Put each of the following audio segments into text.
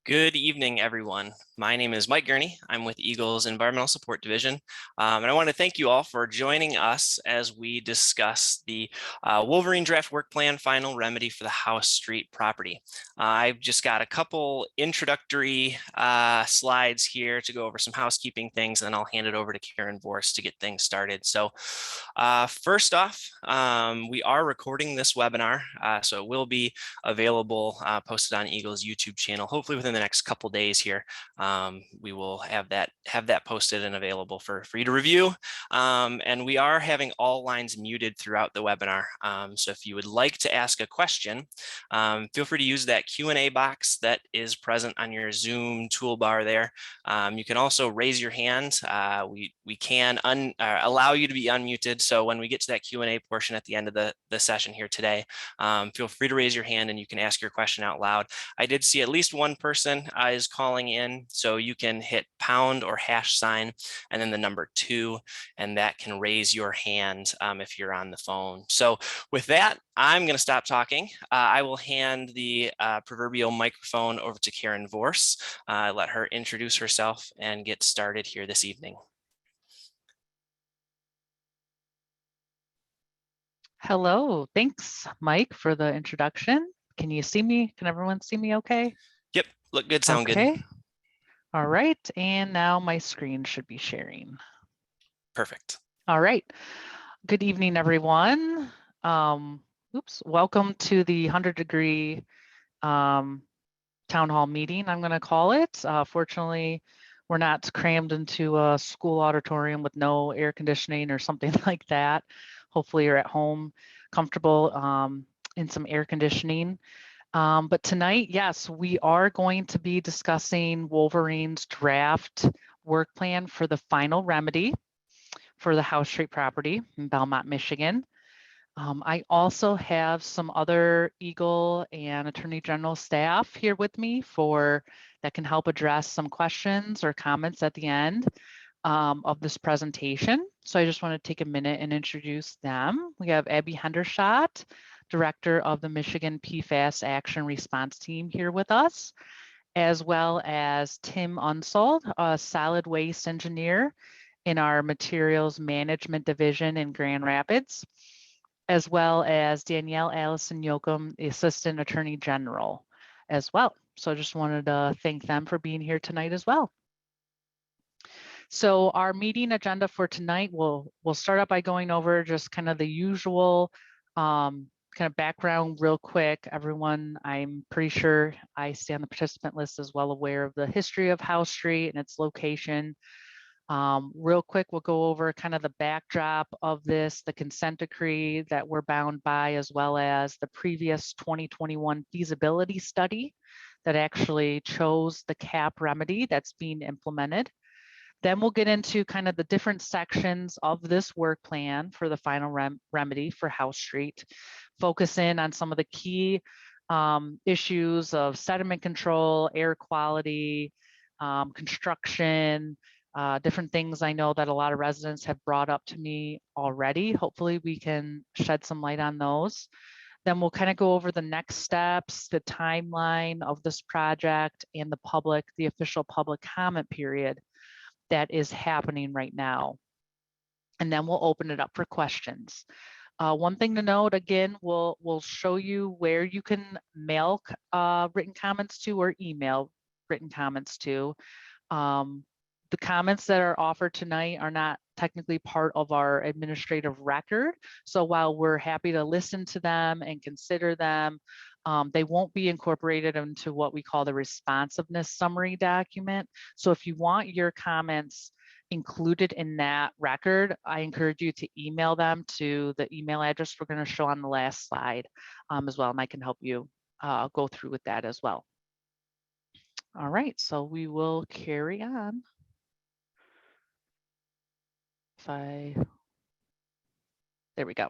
Good evening, everyone. My name is Mike Gurney. I'm with EGLE's Environmental Support Division, and I want to thank you all for joining us as we discuss the Wolverine Draft Work Plan Final Remedy for the House Street property. I've just got a couple introductory slides here to go over some housekeeping things, and then I'll hand it over to Karen Vorse to get things started. So first off, we are recording this webinar, so it will be available, posted on EGLE's YouTube channel, hopefully within the next couple days here. We will have that posted and available for you to review. And we are having all lines muted throughout the webinar. So if you would like to ask a question, feel free to use that Q&A box that is present on your Zoom toolbar there. You can also raise your hand. We can allow you to be unmuted. So when we get to that Q&A portion at the end of the session here today, feel free to raise your hand and you can ask your question out loud. I did see at least one person is calling in, so you can hit pound or # and then the number 2, and that can raise your hand if you're on the phone. So with that, I'm going to stop talking. I will hand the proverbial microphone over to Karen Vorse, let her introduce herself and get started here this evening. Hello, thanks, Mike, for the introduction. Can you see me? Can everyone see me okay? Yep, look good, sound okay. good. All right, and now my screen should be sharing. Perfect. All right, good evening, everyone. Welcome to the 100-degree town hall meeting, I'm gonna call it. Fortunately, we're not crammed into a school auditorium with no air conditioning or something like that. Hopefully you're at home, comfortable in some air conditioning. But tonight, yes, we are going to be discussing Wolverine's draft work plan for the final remedy for the House Street property in Belmont, Michigan. I also have some other EGLE and Attorney General staff here with me that can help address some questions or comments at the end of this presentation. So I just want to take a minute and introduce them. We have Abby Hendershot, Director of the Michigan Pfas Action Response Team here with us, as well as Tim Unsold, a solid waste engineer in our Materials Management Division in Grand Rapids, as well as Danielle Allison Yoakum, the Assistant Attorney General as well. So I just wanted to thank them for being here tonight as well. So our meeting agenda for tonight, we'll start out by going over just kind of the usual kind of background real quick. Everyone, I'm pretty sure I stay on the participant list is well aware of the history of House Street and its location. Real quick, we'll go over kind of the backdrop of this, the consent decree that we're bound by, as well as the previous 2021 feasibility study that actually chose the cap remedy that's being implemented. Then we'll get into kind of the different sections of this work plan for the final remedy for House Street, focus in on some of the key issues of sediment control, air quality, construction, different things I know that a lot of residents have brought up to me already. Hopefully we can shed some light on those. Then we'll kind of go over the next steps, the timeline of this project, and the official public comment period that is happening right now. And then we'll open it up for questions. One thing to note, again, we'll show you where you can mail written comments to or email written comments to. The comments that are offered tonight are not technically part of our administrative record. So while we're happy to listen to them and consider them, they won't be incorporated into what we call the responsiveness summary document. So if you want your comments included in that record, I encourage you to email them to the email address we're going to show on the last slide as well, and I can help you go through with that as well. All right, so we will carry on. There we go.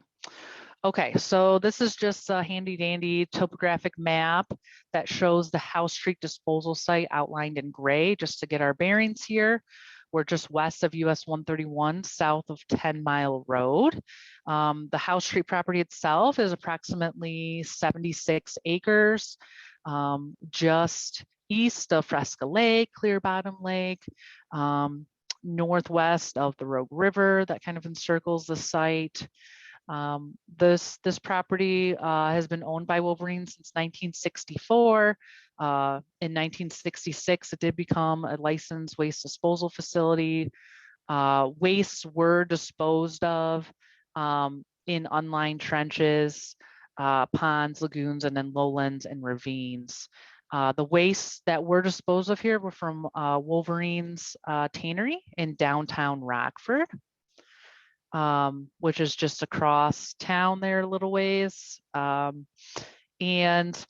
Okay, so this is just a handy dandy topographic map that shows the House Street disposal site outlined in gray, just to get our bearings here. We're just west of US 131, south of 10 Mile Road. The House Street property itself is approximately 76 acres, just east of Fresca Lake, Clear Bottom Lake, northwest of the Rogue River that kind of encircles the site. This property has been owned by Wolverine since 1964. In 1966, it did become a licensed waste disposal facility. Wastes were disposed of in unlined trenches, ponds, lagoons, and then lowlands and ravines. The wastes that were disposed of here were from Wolverine's tannery in downtown Rockford, which is just across town there a little ways. And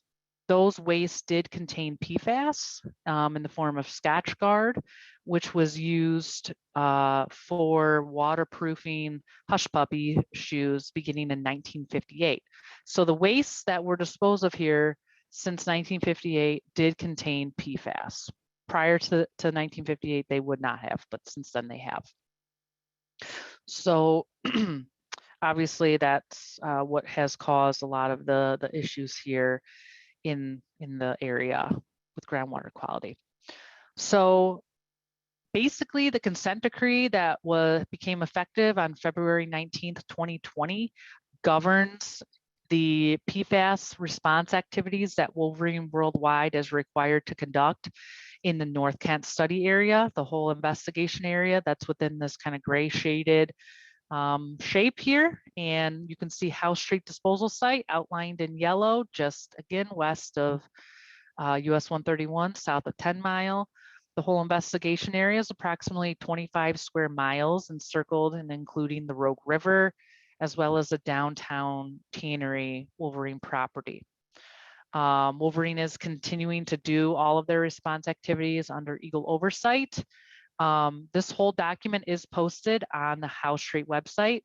those wastes did contain PFAS in the form of Scotchgard, which was used for waterproofing hush puppy shoes beginning in 1958. So the wastes that were disposed of here since 1958 did contain PFAS. Prior to 1958, they would not have, but since then they have. So obviously that's what has caused a lot of the issues here in the area with groundwater quality. So basically the consent decree that became effective on February 19th, 2020 governs the PFAS response activities that Wolverine Worldwide is required to conduct in the North Kent study area, the whole investigation area that's within this kind of gray shaded shape here. And you can see House Street disposal site outlined in yellow, just again west of US 131, south of 10 Mile. The whole investigation area is approximately 25 square miles encircled and including the Rogue River, as well as the downtown tannery Wolverine property. Wolverine is continuing to do all of their response activities under EGLE oversight. This whole document is posted on the House Street website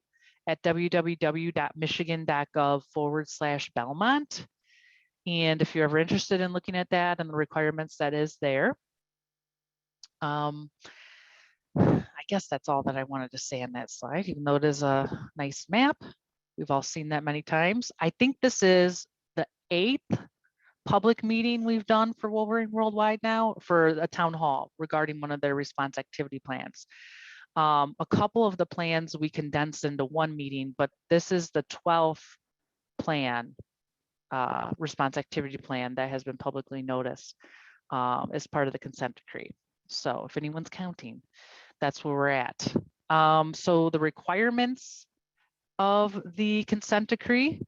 at www.michigan.gov/Belmont. And if you're ever interested in looking at that and the requirements, that is there. I guess that's all that I wanted to say on that slide, even though it is a nice map. We've all seen that many times. I think this is the 8th public meeting we've done for Wolverine Worldwide now for a town hall regarding one of their response activity plans. A couple of the plans we condensed into one meeting, but this is the 12th plan, response activity plan that has been publicly noticed as part of the consent decree. So if anyone's counting, that's where we're at. So the requirements of the consent decree,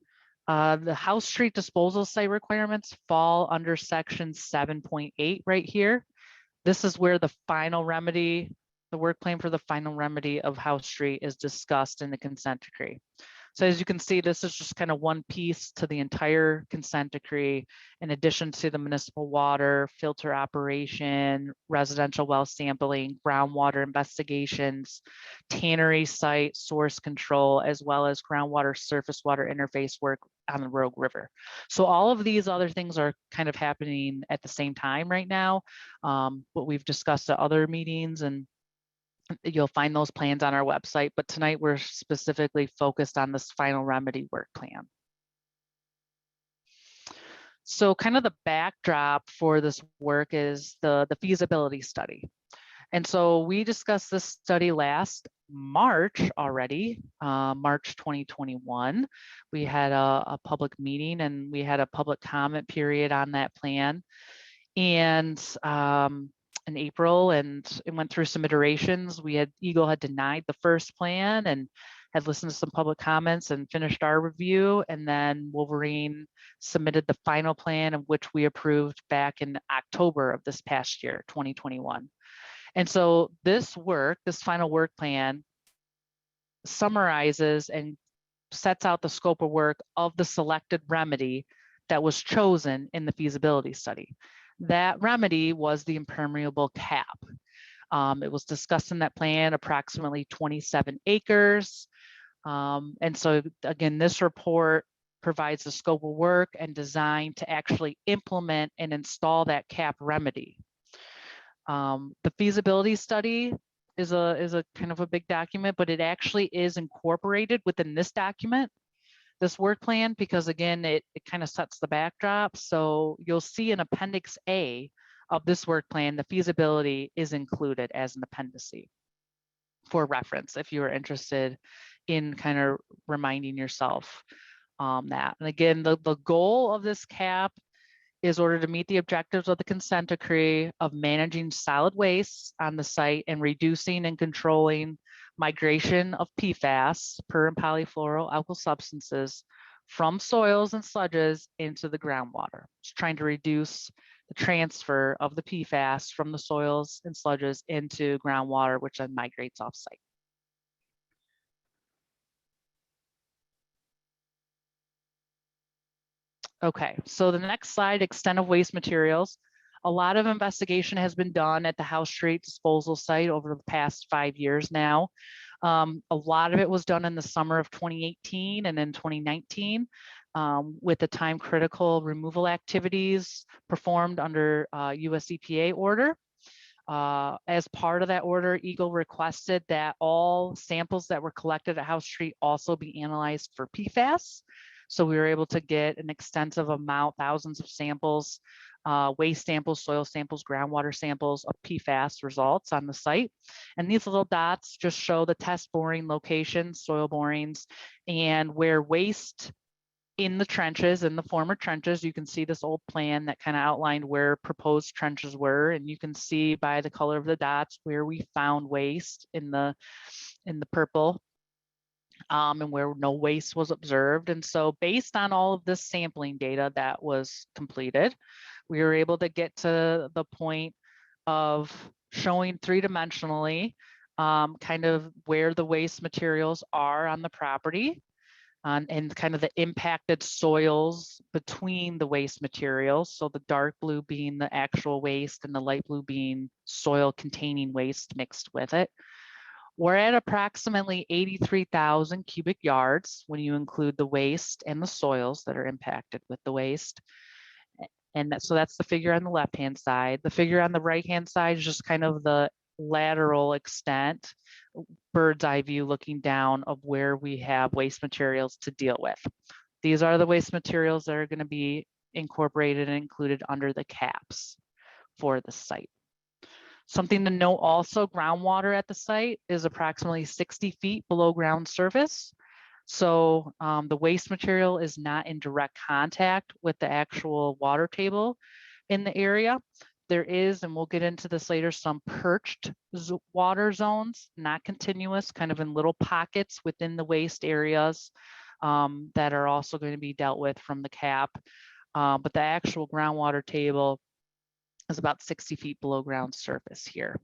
the House Street disposal site requirements fall under section 7.8 right here. This is where the final remedy, the work plan for the final remedy of House Street is discussed in the consent decree. So as you can see, this is just kind of one piece to the entire consent decree, in addition to the municipal water, filter operation, residential well sampling, groundwater investigations, tannery site, source control, as well as groundwater surface water interface work on the Rogue River. So all of these other things are kind of happening at the same time right now, what we've discussed at other meetings, and you'll find those plans on our website, but tonight we're specifically focused on this final remedy work plan. So kind of the backdrop for this work is the feasibility study. And so we discussed this study last March already, March 2021. We had a public meeting and we had a public comment period on that plan. And in April, and it went through some iterations. EGLE had denied the first plan and had listened to some public comments and finished our review. And then Wolverine submitted the final plan, of which we approved back in October of this past year, 2021. And so this final work plan summarizes and sets out the scope of work of the selected remedy that was chosen in the feasibility study. That remedy was the impermeable cap. It was discussed in that plan, approximately 27 acres. And so again, this report provides the scope of work and design to actually implement and install that cap remedy. The feasibility study is a kind of a big document, but it actually is incorporated within this document, this work plan, because again, it kind of sets the backdrop. So you'll see in Appendix A of this work plan, the feasibility is included as an appendix for reference if you are interested in kind of reminding yourself that. And again, the goal of this CAP is order to meet the objectives of the consent decree of managing solid waste on the site and reducing and controlling migration of Pfas, per and polyfluoroalkyl substances, from soils and sludges into the groundwater. It's trying to reduce the transfer of the Pfas from the soils and sludges into groundwater, which then migrates off-site. Okay, so the next slide, extent of waste materials. A lot of investigation has been done at the House Street disposal site over the past 5 years now. A lot of it was done in the summer of 2018 and then 2019 with the time critical removal activities performed under US EPA order. As part of that order, EGLE requested that all samples that were collected at House Street also be analyzed for PFAS. So we were able to get an extensive amount, thousands of samples, waste samples, soil samples, groundwater samples of PFAS results on the site. And these little dots just show the test boring locations, soil borings, and where waste in the trenches, in the former trenches. You can see this old plan that kind of outlined where proposed trenches were, and you can see by the color of the dots where we found waste in the purple. And where no waste was observed. And so based on all of this sampling data that was completed, we were able to get to the point of showing three-dimensionally kind of where the waste materials are on the property and kind of the impacted soils between the waste materials. So the dark blue being the actual waste and the light blue being soil containing waste mixed with it. We're at approximately 83,000 cubic yards when you include the waste and the soils that are impacted with the waste. And so that's the figure on the left-hand side. The figure on the right-hand side is just kind of the lateral extent, bird's eye view looking down of where we have waste materials to deal with. These are the waste materials that are going to be incorporated and included under the caps for the site. Something to note also, groundwater at the site is approximately 60 feet below ground surface. So the waste material is not in direct contact with the actual water table in the area. There is, and we'll get into this later, some perched water zones, not continuous, kind of in little pockets within the waste areas that are also going to be dealt with from the cap. But the actual groundwater table is about 60 feet below ground surface here.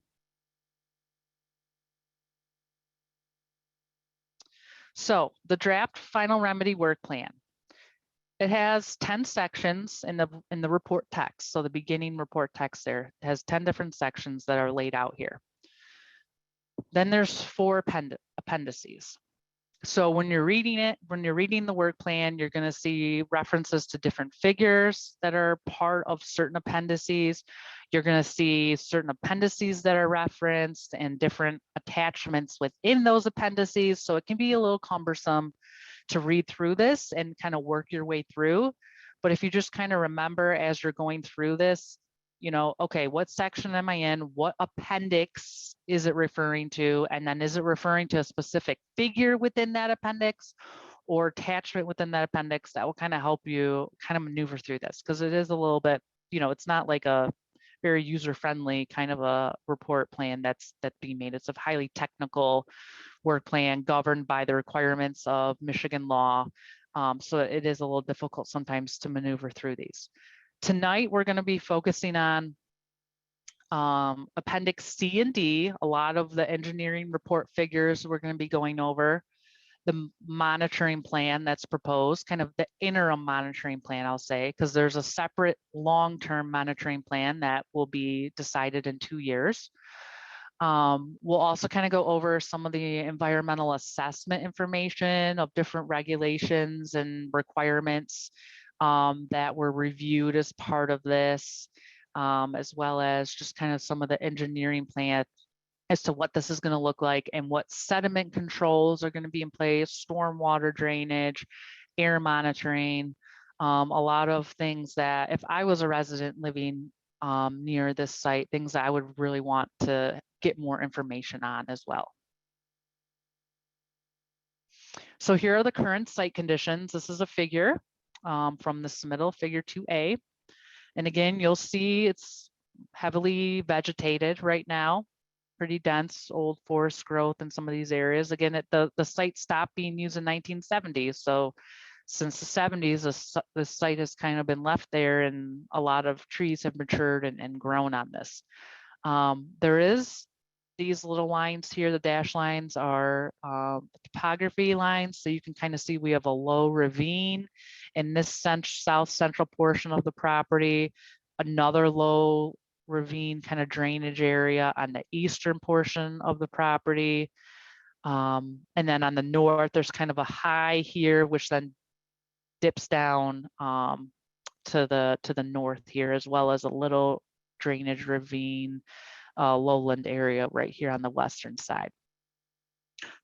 So the draft final remedy work plan. It has 10 sections in the report text. So the beginning report text there has 10 different sections that are laid out here. Then there's 4 appendices. So when you're reading it, when you're reading the work plan, you're going to see references to different figures that are part of certain appendices. You're going to see certain appendices that are referenced and different attachments within those appendices. So it can be a little cumbersome to read through this and kind of work your way through. But if you just kind of remember as you're going through this, you know, okay, what section am I in? What appendix is it referring to? And then is it referring to a specific figure within that appendix or attachment within that appendix? That will kind of help you kind of maneuver through this, because it is a little bit, you know, it's not like a very user-friendly kind of a report plan that's being made. It's a highly technical work plan governed by the requirements of Michigan law. So it is a little difficult sometimes to maneuver through these. Tonight, we're going to be focusing on Appendix C and D. A lot of the engineering report figures we're going to be going over. The monitoring plan that's proposed, kind of the interim monitoring plan, I'll say, because there's a separate long-term monitoring plan that will be decided in 2 years. We'll also kind of go over some of the environmental assessment information of different regulations and requirements that were reviewed as part of this, as well as just kind of some of the engineering plan as to what this is going to look like and what sediment controls are going to be in place, stormwater drainage, air monitoring, a lot of things that if I was a resident living near this site, things that I would really want to get more information on as well. So here are the current site conditions. This is a figure from the submittal, figure 2A. And again, you'll see it's heavily vegetated right now, pretty dense old forest growth in some of these areas. Again, the site stopped being used in 1970s. So since the 70s, the site has kind of been left there and a lot of trees have matured and grown on this. There is these little lines here, the dash lines are topography lines. So you can kind of see we have a low ravine in this south central portion of the property, another low ravine kind of drainage area on the eastern portion of the property. And then on the north, there's kind of a high here, which then dips down to the north here, as well as a little drainage ravine lowland area right here on the western side.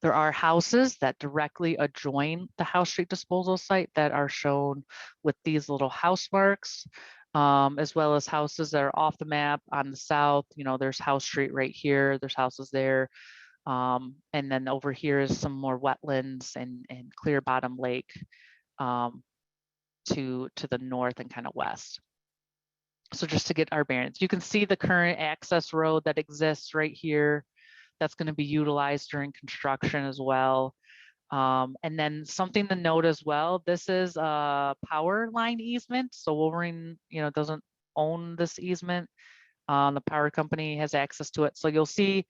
There are houses that directly adjoin the House Street disposal site that are shown with these little house marks, as well as houses that are off the map on the south. You know, there's House Street right here, there's houses there. And then over here is some more wetlands and clear bottom lake to the north and kind of west. So just to get our bearings, you can see the current access road that exists right here. That's going to be utilized during construction as well. And then something to note as well, this is a power line easement. So Wolverine, you know, doesn't own this easement. The power company has access to it. So you'll see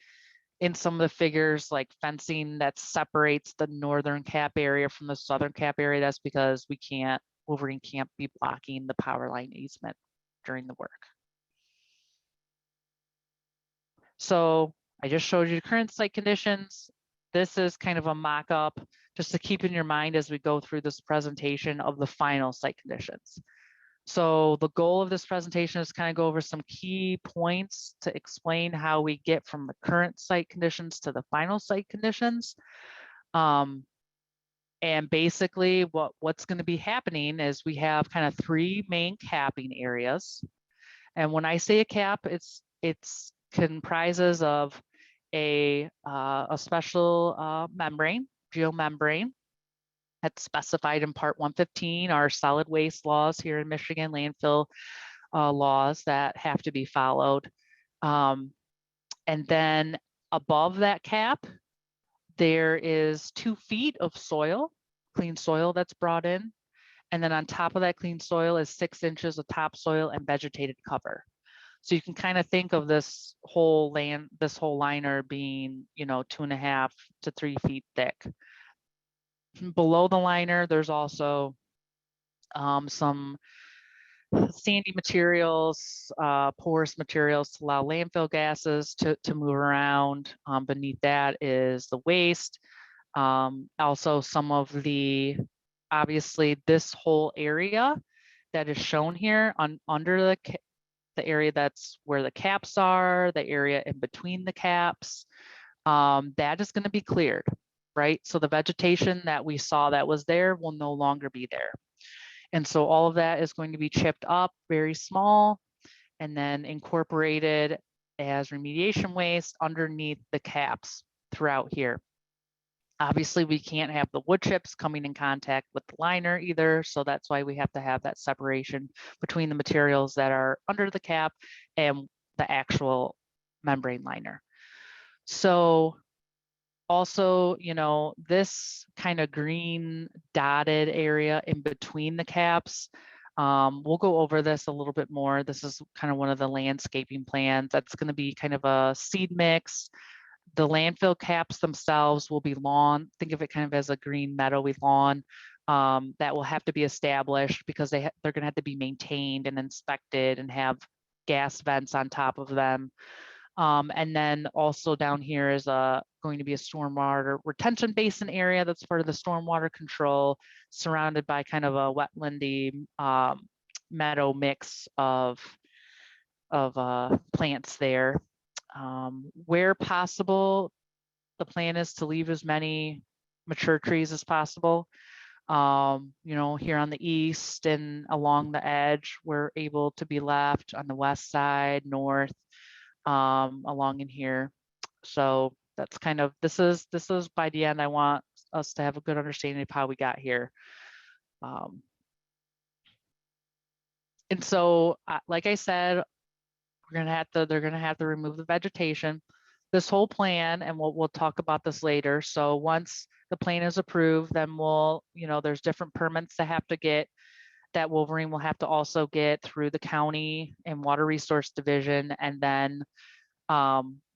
in some of the figures like fencing that separates the northern cap area from the southern cap area. That's because Wolverine can't be blocking the power line easement during the work. So I just showed you the current site conditions. This is kind of a mock-up just to keep in your mind as we go through this presentation of the final site conditions. So the goal of this presentation is kind of go over some key points to explain how we get from the current site conditions to the final site conditions. And basically what's going to be happening is we have kind of three main capping areas. And when I say a cap, it's comprises of a special membrane, geomembrane, that's specified in Part 115, our solid waste laws here in Michigan, landfill laws that have to be followed. And then above that cap, there is 2 feet of soil, clean soil that's brought in. And then on top of that clean soil is 6 inches of topsoil and vegetated cover. So you can kind of think of this whole liner being, you know, 2.5 to 3 feet thick. Below the liner, there's also some sandy materials, porous materials to allow landfill gases to move around. Beneath that is the waste. Also some of obviously this whole area that is shown here under the area that's where the caps are, the area in between the caps, that is going to be cleared, right? So the vegetation that we saw that was there will no longer be there. And so all of that is going to be chipped up very small and then incorporated as remediation waste underneath the caps throughout here. Obviously, we can't have the wood chips coming in contact with the liner either. So that's why we have to have that separation between the materials that are under the cap and the actual membrane liner. So also, you know, this kind of green dotted area in between the caps, we'll go over this a little bit more. This is kind of one of the landscaping plans. That's going to be kind of a seed mix. The landfill caps themselves will be lawn. Think of it kind of as a green meadowy lawn that will have to be established because they're going to have to be maintained and inspected and have gas vents on top of them. And then also down here is going to be a stormwater retention basin area that's part of the stormwater control, surrounded by kind of a wetlandy meadow mix of plants there. Where possible, the plan is to leave as many mature trees as possible. You know, here on the east and along the edge, we're able to be left on the west side, north, along in here. So that's kind of, this is by the end, I want us to have a good understanding of how we got here. And so, like I said, they're gonna have to remove the vegetation. This whole plan, and we'll talk about this later. So once the plan is approved, then we'll, you know, there's different permits that have to get, that Wolverine will have to also get through the county and water resource division. And then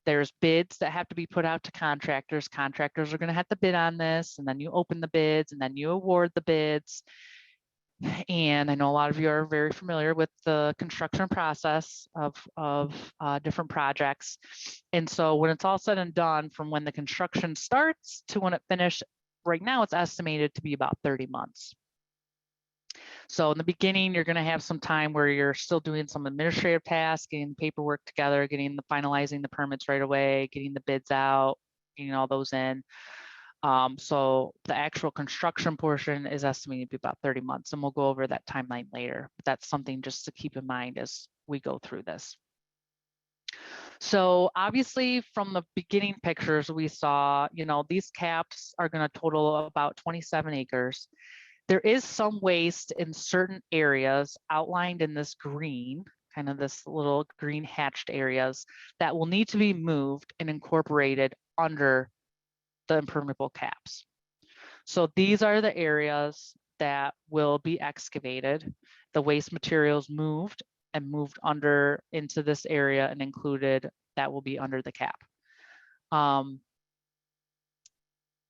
there's bids that have to be put out to contractors. Contractors are going to have to bid on this, and then you open the bids, and then you award the bids. And I know a lot of you are very familiar with the construction process of different projects. And so when it's all said and done, from when the construction starts to when it finished, right now it's estimated to be about 30 months. So in the beginning, you're going to have some time where you're still doing some administrative tasks, getting paperwork together, finalizing the permits right away, getting the bids out, getting all those in. So the actual construction portion is estimated to be about 30 months, and we'll go over that timeline later. But that's something just to keep in mind as we go through this. So obviously from the beginning pictures we saw, you know, these caps are going to total about 27 acres. There is some waste in certain areas outlined in this green, kind of this little green hatched areas, that will need to be moved and incorporated under the impermeable caps. So these are the areas that will be excavated, the waste materials moved under into this area and included, that will be under the cap.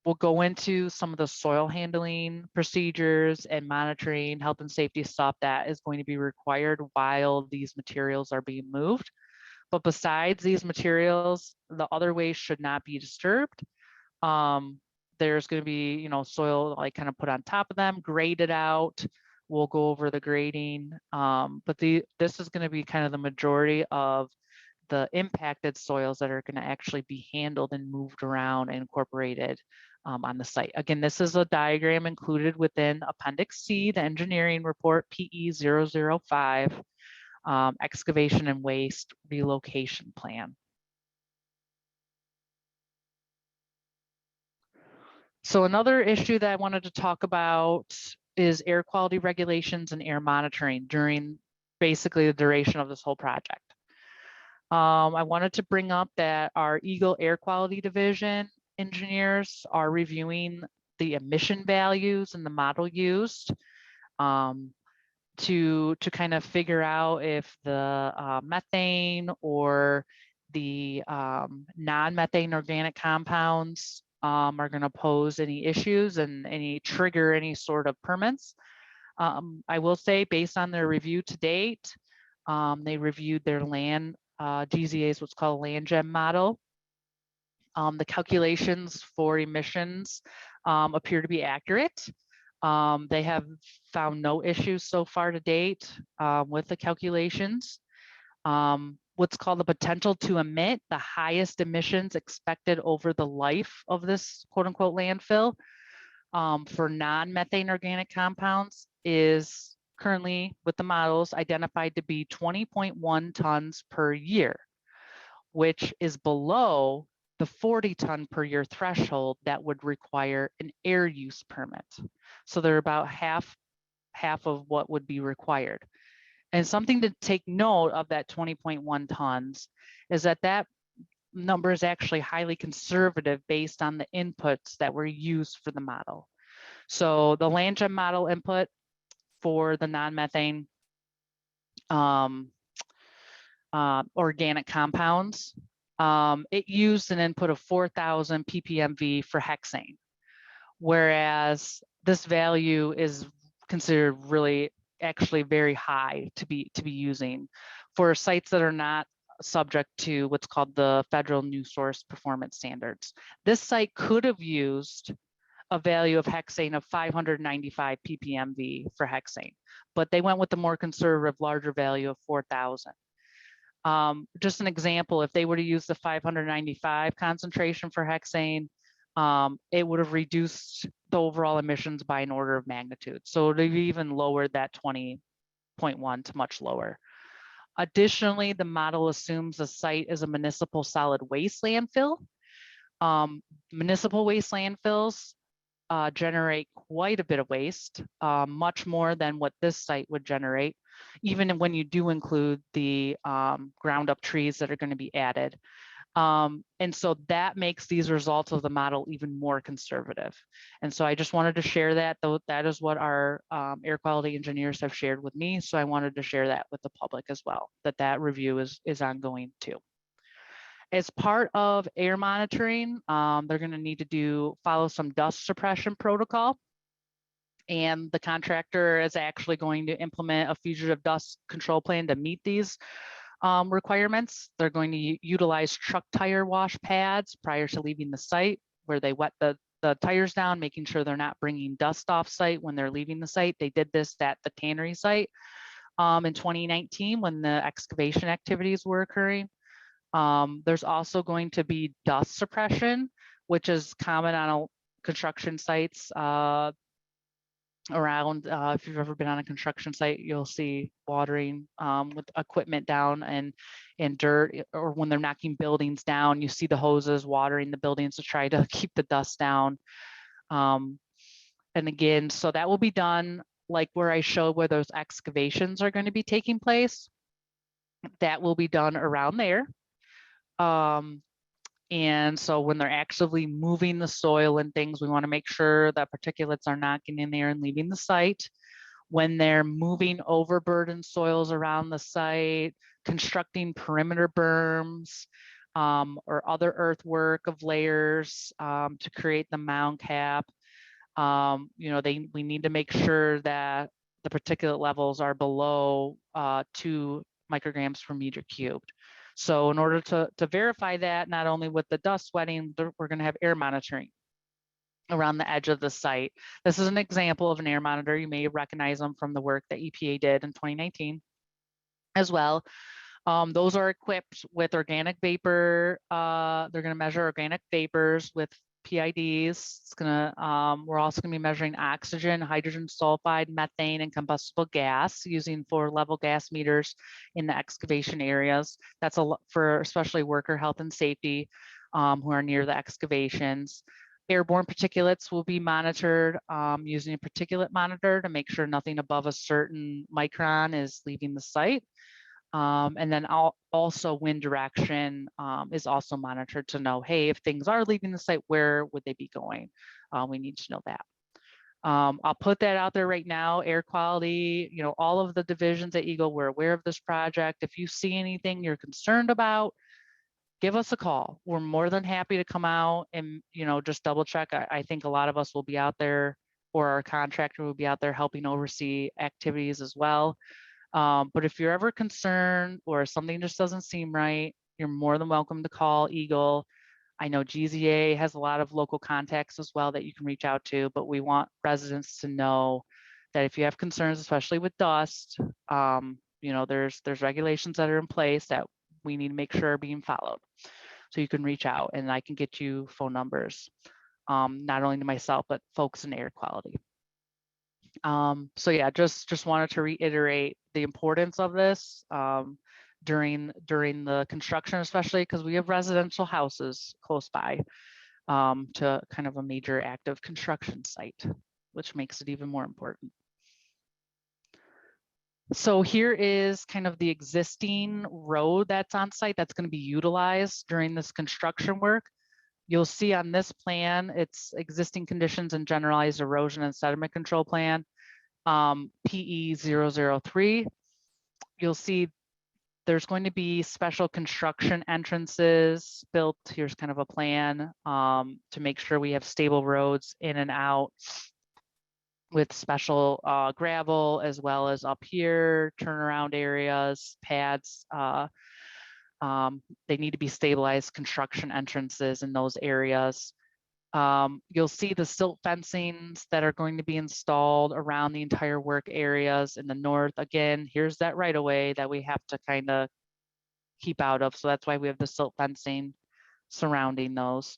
We'll go into some of the soil handling procedures and monitoring, health and safety stuff that is going to be required while these materials are being moved. But besides these materials, the other waste should not be disturbed. There's going to be, you know, soil like kind of put on top of them, graded out. We'll go over the grading, but this is going to be kind of the majority of the impacted soils that are going to actually be handled and moved around and incorporated on the site. Again, this is a diagram included within Appendix C, the engineering report PE 005, excavation and waste relocation plan. So another issue that I wanted to talk about is air quality regulations and air monitoring during basically the duration of this whole project. I wanted to bring up that our EGLE air quality division engineers are reviewing the emission values and the model used to kind of figure out if the methane or the non-methane organic compounds are going to pose any issues and trigger any sort of permits. I will say, based on their review to date, they reviewed their land GZA is what's called a land gem model. The calculations for emissions appear to be accurate. They have found no issues so far to date with the calculations. What's called the potential to emit, the highest emissions expected over the life of this quote unquote landfill for non-methane organic compounds is currently with the models identified to be 20.1 tons per year, which is below the 40 ton per year threshold that would require an air use permit. So they're about half of what would be required. And something to take note of that 20.1 tons is that number is actually highly conservative based on the inputs that were used for the model. So the land gem model input for the non-methane organic compounds, it used an input of 4,000 ppmv for hexane, whereas this value is considered really actually very high to be using for sites that are not subject to what's called the federal new source performance standards. This site could have used a value of hexane of 595 ppmv for hexane, but they went with the more conservative, larger value of 4,000. Just an example, if they were to use the 595 concentration for hexane, it would have reduced the overall emissions by an order of magnitude. So they've even lowered that 20.1 to much lower. Additionally, the model assumes the site is a municipal solid waste landfill. Municipal waste landfills generate quite a bit of waste, much more than what this site would generate, even when you do include the ground up trees that are going to be added. And so that makes these results of the model even more conservative. And so I just wanted to share that, though that is what our air quality engineers have shared with me. So I wanted to share that with the public as well, that review is ongoing too. As part of air monitoring, they're going to need to follow some dust suppression protocol. And the contractor is actually going to implement a fugitive dust control plan to meet these requirements. They're going to utilize truck tire wash pads prior to leaving the site, where they wet the tires down, making sure they're not bringing dust off site when they're leaving the site. They did this at the tannery site in 2019 when the excavation activities were occurring. There's also going to be dust suppression, which is common on construction sites around. If you've ever been on a construction site, you'll see watering with equipment down and dirt, or when they're knocking buildings down, you see the hoses watering the buildings to try to keep the dust down. And again, so that will be done like where I showed where those excavations are going to be taking place. That will be done around there. And so when they're actively moving the soil and things, we want to make sure that particulates are not getting in there and leaving the site. When they're moving overburdened soils around the site, constructing perimeter berms or other earthwork of layers to create the mound cap, we need to make sure that the particulate levels are below 2 micrograms per meter cubed. So in order to verify that, not only with the dust wetting, we're going to have air monitoring around the edge of the site. This is an example of an air monitor. You may recognize them from the work that EPA did in 2019 as well. Those are equipped with organic vapor. They're going to measure organic vapors with PIDs. We're also going to be measuring oxygen, hydrogen sulfide, methane, and combustible gas using 4-level gas meters in the excavation areas. That's for especially worker health and safety who are near the excavations. Airborne particulates will be monitored using a particulate monitor to make sure nothing above a certain micron is leaving the site. And then also wind direction is also monitored to know, hey, if things are leaving the site, where would they be going? We need to know that. I'll put that out there right now. Air quality, all of the divisions at EGLE, we're aware of this project. If you see anything you're concerned about, give us a call. We're more than happy to come out and, just double check. I think a lot of us will be out there, or our contractor will be out there helping oversee activities as well. But if you're ever concerned or something just doesn't seem right, you're more than welcome to call EGLE. I know GZA has a lot of local contacts as well that you can reach out to, but we want residents to know that if you have concerns, especially with dust, there's regulations that are in place that we need to make sure are being followed. So you can reach out and I can get you phone numbers, not only to myself, but folks in air quality. So yeah, just wanted to reiterate the importance of this during the construction, especially because we have residential houses close by to kind of a major active construction site, which makes it even more important. So here is kind of the existing road that's on site that's going to be utilized during this construction work. You'll see on this plan, it's existing conditions and generalized erosion and sediment control plan, PE 003. You'll see there's going to be special construction entrances built. Here's kind of a plan to make sure we have stable roads in and out with special gravel, as well as up here, turnaround areas, pads. They need to be stabilized construction entrances in those areas. You'll see the silt fencings that are going to be installed around the entire work areas in the north. Again, here's that right of way that we have to kind of keep out of. So that's why we have the silt fencing surrounding those.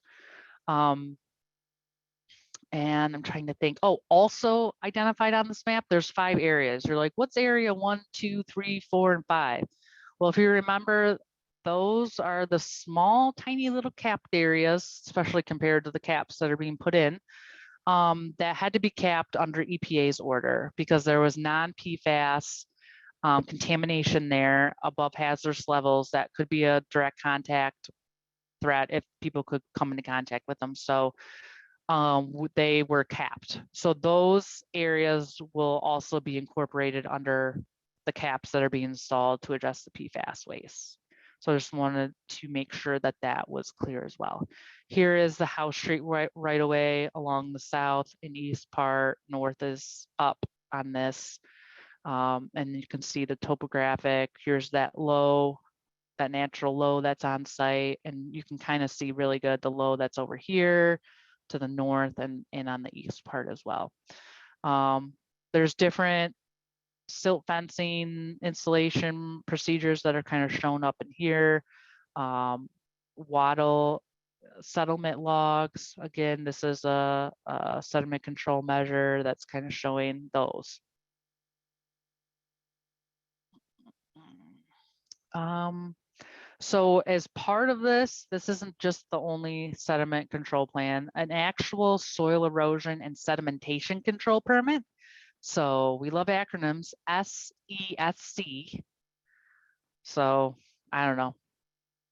And I'm trying to think, oh, also identified on this map, there's 5 areas. You're like, what's area 1, 2, 3, 4, and 5? Well, if you remember, those are the small, tiny little capped areas, especially compared to the caps that are being put in, that had to be capped under EPA's order because there was non-PFAS contamination there above hazardous levels that could be a direct contact threat if people could come into contact with them. So they were capped. So those areas will also be incorporated under the caps that are being installed to address the PFAS waste. So I just wanted to make sure that that was clear as well. Here is the House Street right away along the south and east part. North is up on this. And you can see the topographic. Here's that low, that natural low that's on site. And you can kind of see really good the low that's over here to the north and on the east part as well. There's different silt fencing installation procedures that are kind of shown up in here. Wattle settlement logs. Again, this is a sediment control measure that's kind of showing those. So as part of this, this isn't just the only sediment control plan, an actual soil erosion and sedimentation control permit. So we love acronyms, SESC. So I don't know,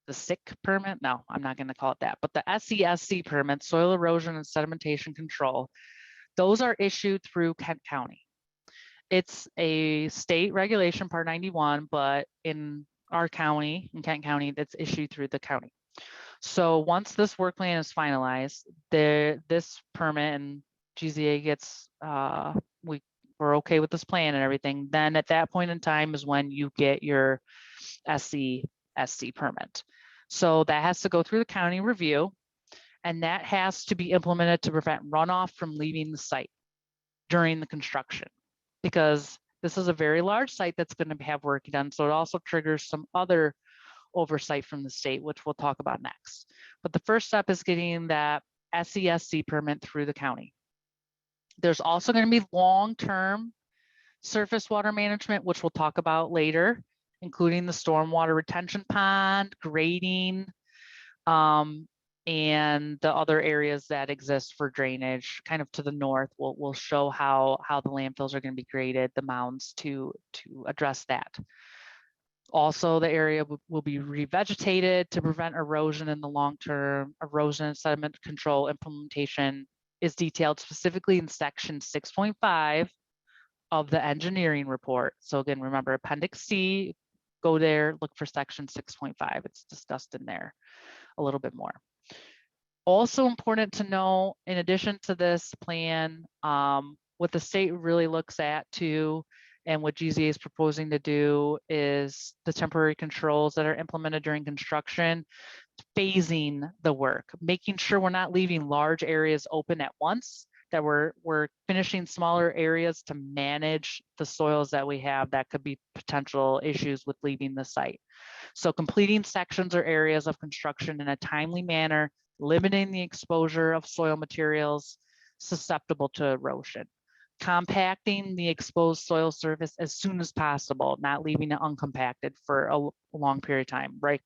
the SIC permit? No, I'm not going to call it that, but the SESC permit, soil erosion and sedimentation control, those are issued through Kent County. It's a state regulation, Part 91, but in our county, in Kent County, that's issued through the county. So once this work plan is finalized, this permit and GZA gets, we're okay with this plan and everything, then at that point in time is when you get your SC permit. So that has to go through the county review, and that has to be implemented to prevent runoff from leaving the site during the construction, because this is a very large site that's going to have work done. So it also triggers some other oversight from the state, which we'll talk about next. But the first step is getting that SESC permit through the county. There's also going to be long-term surface water management, which we'll talk about later, including the stormwater retention pond, grading, and the other areas that exist for drainage. Kind of to the north, we'll show how the landfills are going to be graded, the mounds to address that. Also, the area will be revegetated to prevent erosion in the long term. Erosion and sediment control implementation is detailed specifically in section 6.5 of the engineering report. So again, remember Appendix C, go there, look for section 6.5. It's discussed in there a little bit more. Also important to know, in addition to this plan, what the state really looks at too, and what GZA is proposing to do is the temporary controls that are implemented during construction, phasing the work, making sure we're not leaving large areas open at once, that we're finishing smaller areas to manage the soils that we have that could be potential issues with leaving the site. So completing sections or areas of construction in a timely manner, limiting the exposure of soil materials susceptible to erosion. Compacting the exposed soil surface as soon as possible, not leaving it uncompacted for a long period of time, right?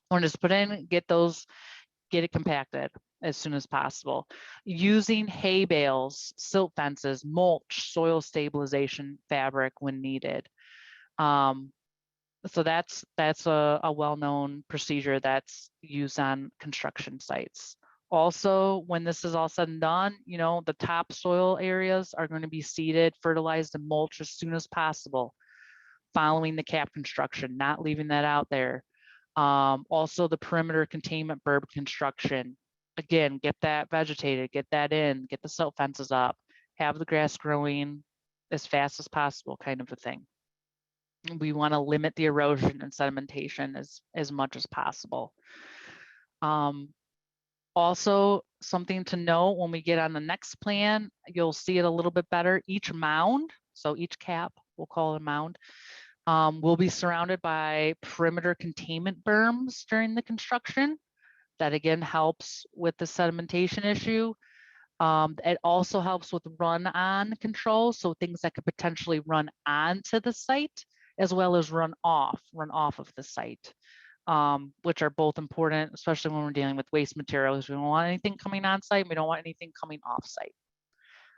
When it's put in, get it compacted as soon as possible. Using hay bales, silt fences, mulch, soil stabilization fabric when needed. So that's a well-known procedure that's used on construction sites. Also, when this is all said and done, the topsoil areas are going to be seeded, fertilized, and mulched as soon as possible following the cap construction, not leaving that out there. Also, the perimeter containment berm construction. Again, get that vegetated, get that in, get the silt fences up, have the grass growing as fast as possible, kind of a thing. We want to limit the erosion and sedimentation as much as possible. Also, something to know when we get on the next plan, you'll see it a little bit better. Each mound, so each cap, we'll call it a mound, will be surrounded by perimeter containment berms during the construction. That again helps with the sedimentation issue. It also helps with run-on control, so things that could potentially run onto the site as well as run off of the site, which are both important, especially when we're dealing with waste materials. We don't want anything coming on site. We don't want anything coming off site,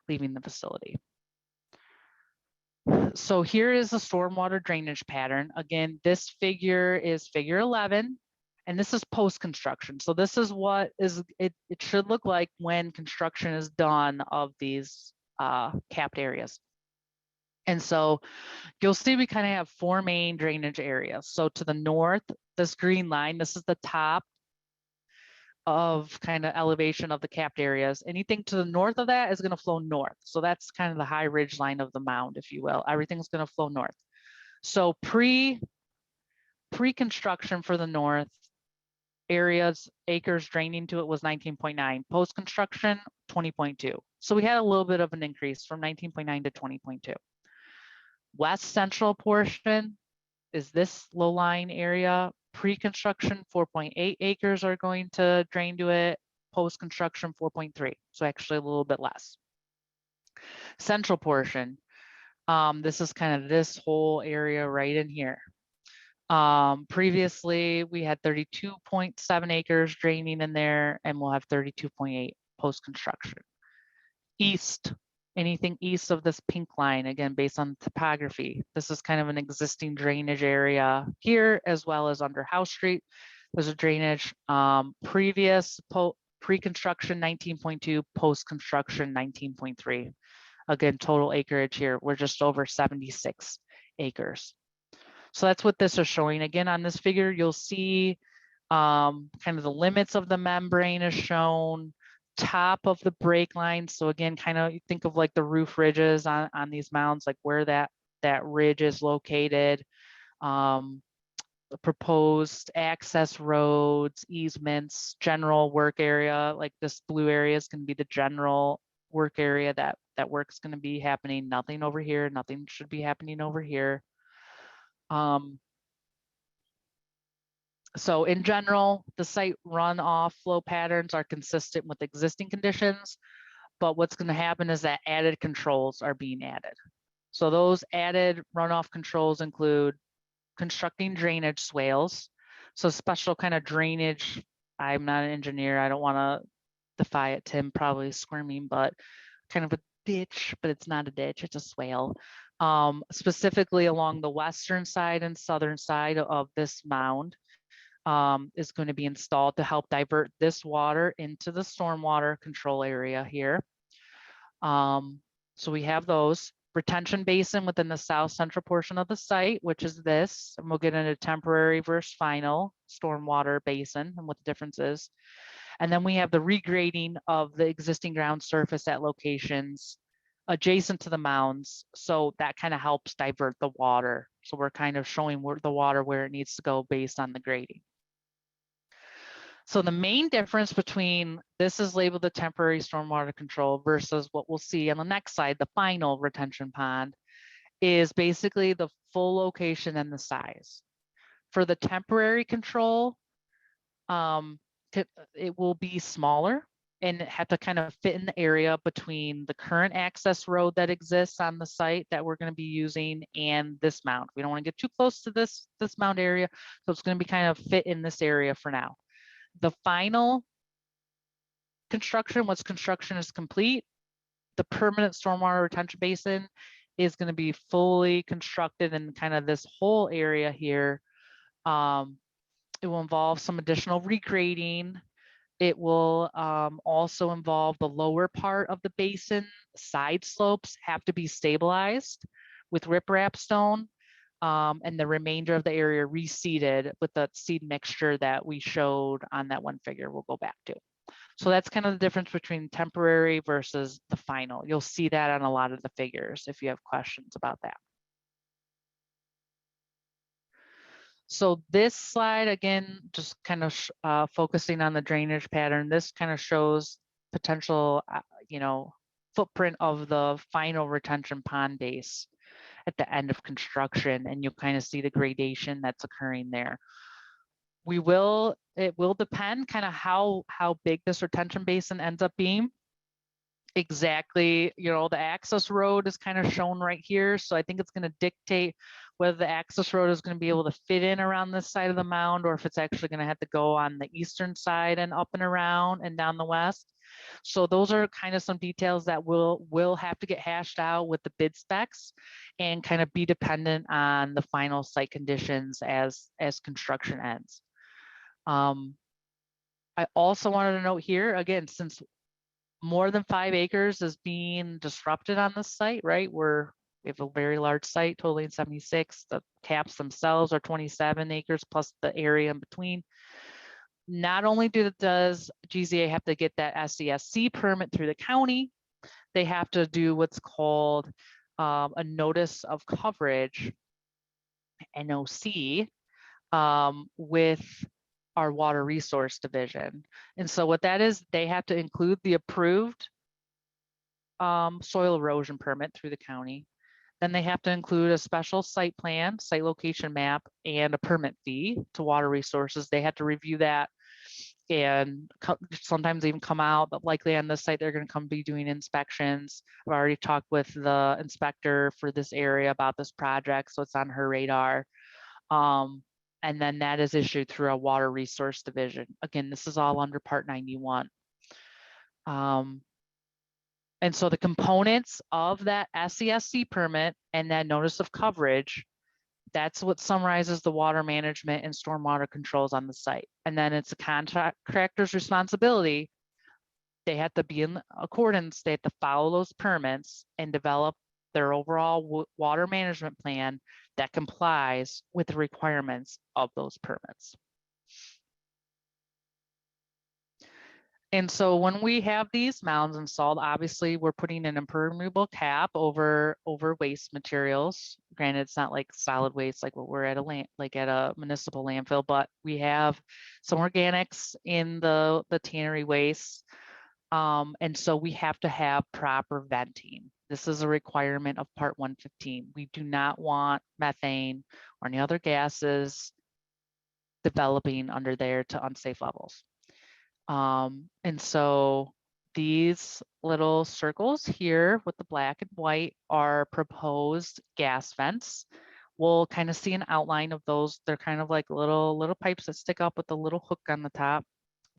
leaving the facility. So here is a stormwater drainage pattern. Again, this figure is figure 11, and this is post-construction. So this is what it should look like when construction is done of these capped areas. And so you'll see we kind of have four main drainage areas. So to the north, this green line, this is the top of kind of elevation of the capped areas. Anything to the north of that is going to flow north. So that's kind of the high ridge line of the mound, if you will. Everything's going to flow north. So pre-construction for the north areas, acres draining to it was 19.9. Post-construction, 20.2. So we had a little bit of an increase from 19.9 to 20.2. West central portion is this low-lying area. Pre-construction, 4.8 acres are going to drain to it. Post-construction, 4.3. So actually a little bit less. Central portion, this is kind of this whole area right in here. Previously, we had 32.7 acres draining in there, and we'll have 32.8 post-construction. East, anything east of this pink line, again, based on topography, this is kind of an existing drainage area here, as well as under House Street. There's a drainage pre-construction 19.2, post-construction 19.3. Again, total acreage here, we're just over 76 acres. So that's what this is showing. Again, on this figure, you'll see kind of the limits of the membrane is shown, top of the break line. So again, kind of think of like the roof ridges on these mounds, like where that ridge is located, the proposed access roads, easements, general work area, like this blue area is going to be the general work area that work's going to be happening. Nothing over here, nothing should be happening over here. So in general, the site runoff flow patterns are consistent with existing conditions, but what's going to happen is that added controls are being added. So those added runoff controls include constructing drainage swales. So special kind of drainage. I'm not an engineer. I don't want to defy it. Tim probably squirming, but kind of a ditch, but it's not a ditch, it's a swale. Specifically along the western side and southern side of this mound is going to be installed to help divert this water into the stormwater control area here. So we have those. Retention basin within the south central portion of the site, which is this, and we'll get into temporary versus final stormwater basin and what the difference is. And then we have the regrading of the existing ground surface at locations adjacent to the mounds. So that kind of helps divert the water. So we're kind of showing the water where it needs to go based on the grading. So the main difference between this is labeled the temporary stormwater control versus what we'll see on the next slide, the final retention pond, is basically the full location and the size. For the temporary control, it will be smaller and have to kind of fit in the area between the current access road that exists on the site that we're going to be using and this mound. We don't want to get too close to this mound area, so it's going to be kind of fit in this area for now. The final construction, once construction is complete, the permanent stormwater retention basin is going to be fully constructed in kind of this whole area here. It will involve some additional regrading. It will also involve the lower part of the basin. Side slopes have to be stabilized with riprap stone, and the remainder of the area reseeded with the seed mixture that we showed on that one figure we'll go back to. So that's kind of the difference between temporary versus the final. You'll see that on a lot of the figures if you have questions about that. So this slide, again, just kind of focusing on the drainage pattern, this kind of shows potential, footprint of the final retention pond base at the end of construction, and you'll kind of see the gradation that's occurring there. It will depend kind of how big this retention basin ends up being. exactly, the access road is kind of shown right here. So I think it's going to dictate whether the access road is going to be able to fit in around this side of the mound, or if it's actually going to have to go on the eastern side and up and around and down the west. So those are kind of some details that will have to get hashed out with the bid specs and kind of be dependent on the final site conditions as construction ends. I also wanted to note here, again, since more than 5 acres is being disrupted on this site, right? We have a very large site, totaling 76. The caps themselves are 27 acres plus the area in between. Not only does GZA have to get that SCSC permit through the county, they have to do what's called a notice of coverage, NOC, with our water resource division. And so what that is, they have to include the approved soil erosion permit through the county. Then they have to include a special site plan, site location map, and a permit fee to water resources. They have to review that and sometimes even come out, but likely on this site, they're going to come be doing inspections. I've already talked with the inspector for this area about this project, so it's on her radar. And then that is issued through a water resource division. Again, this is all under Part 91. And so the components of that SCSC permit and that notice of coverage, that's what summarizes the water management and stormwater controls on the site. And then it's the contractor's responsibility. They have to be in accordance, they have to follow those permits and develop their overall water management plan that complies with the requirements of those permits. And so when we have these mounds installed, obviously we're putting an impermeable cap over waste materials. Granted, it's not like solid waste like what we're at a municipal landfill, but we have some organics in the tannery waste. And so we have to have proper venting. This is a requirement of Part 115. We do not want methane or any other gases developing under there to unsafe levels. And so these little circles here with the black and white are proposed gas vents. We'll kind of see an outline of those. They're kind of like little pipes that stick up with a little hook on the top,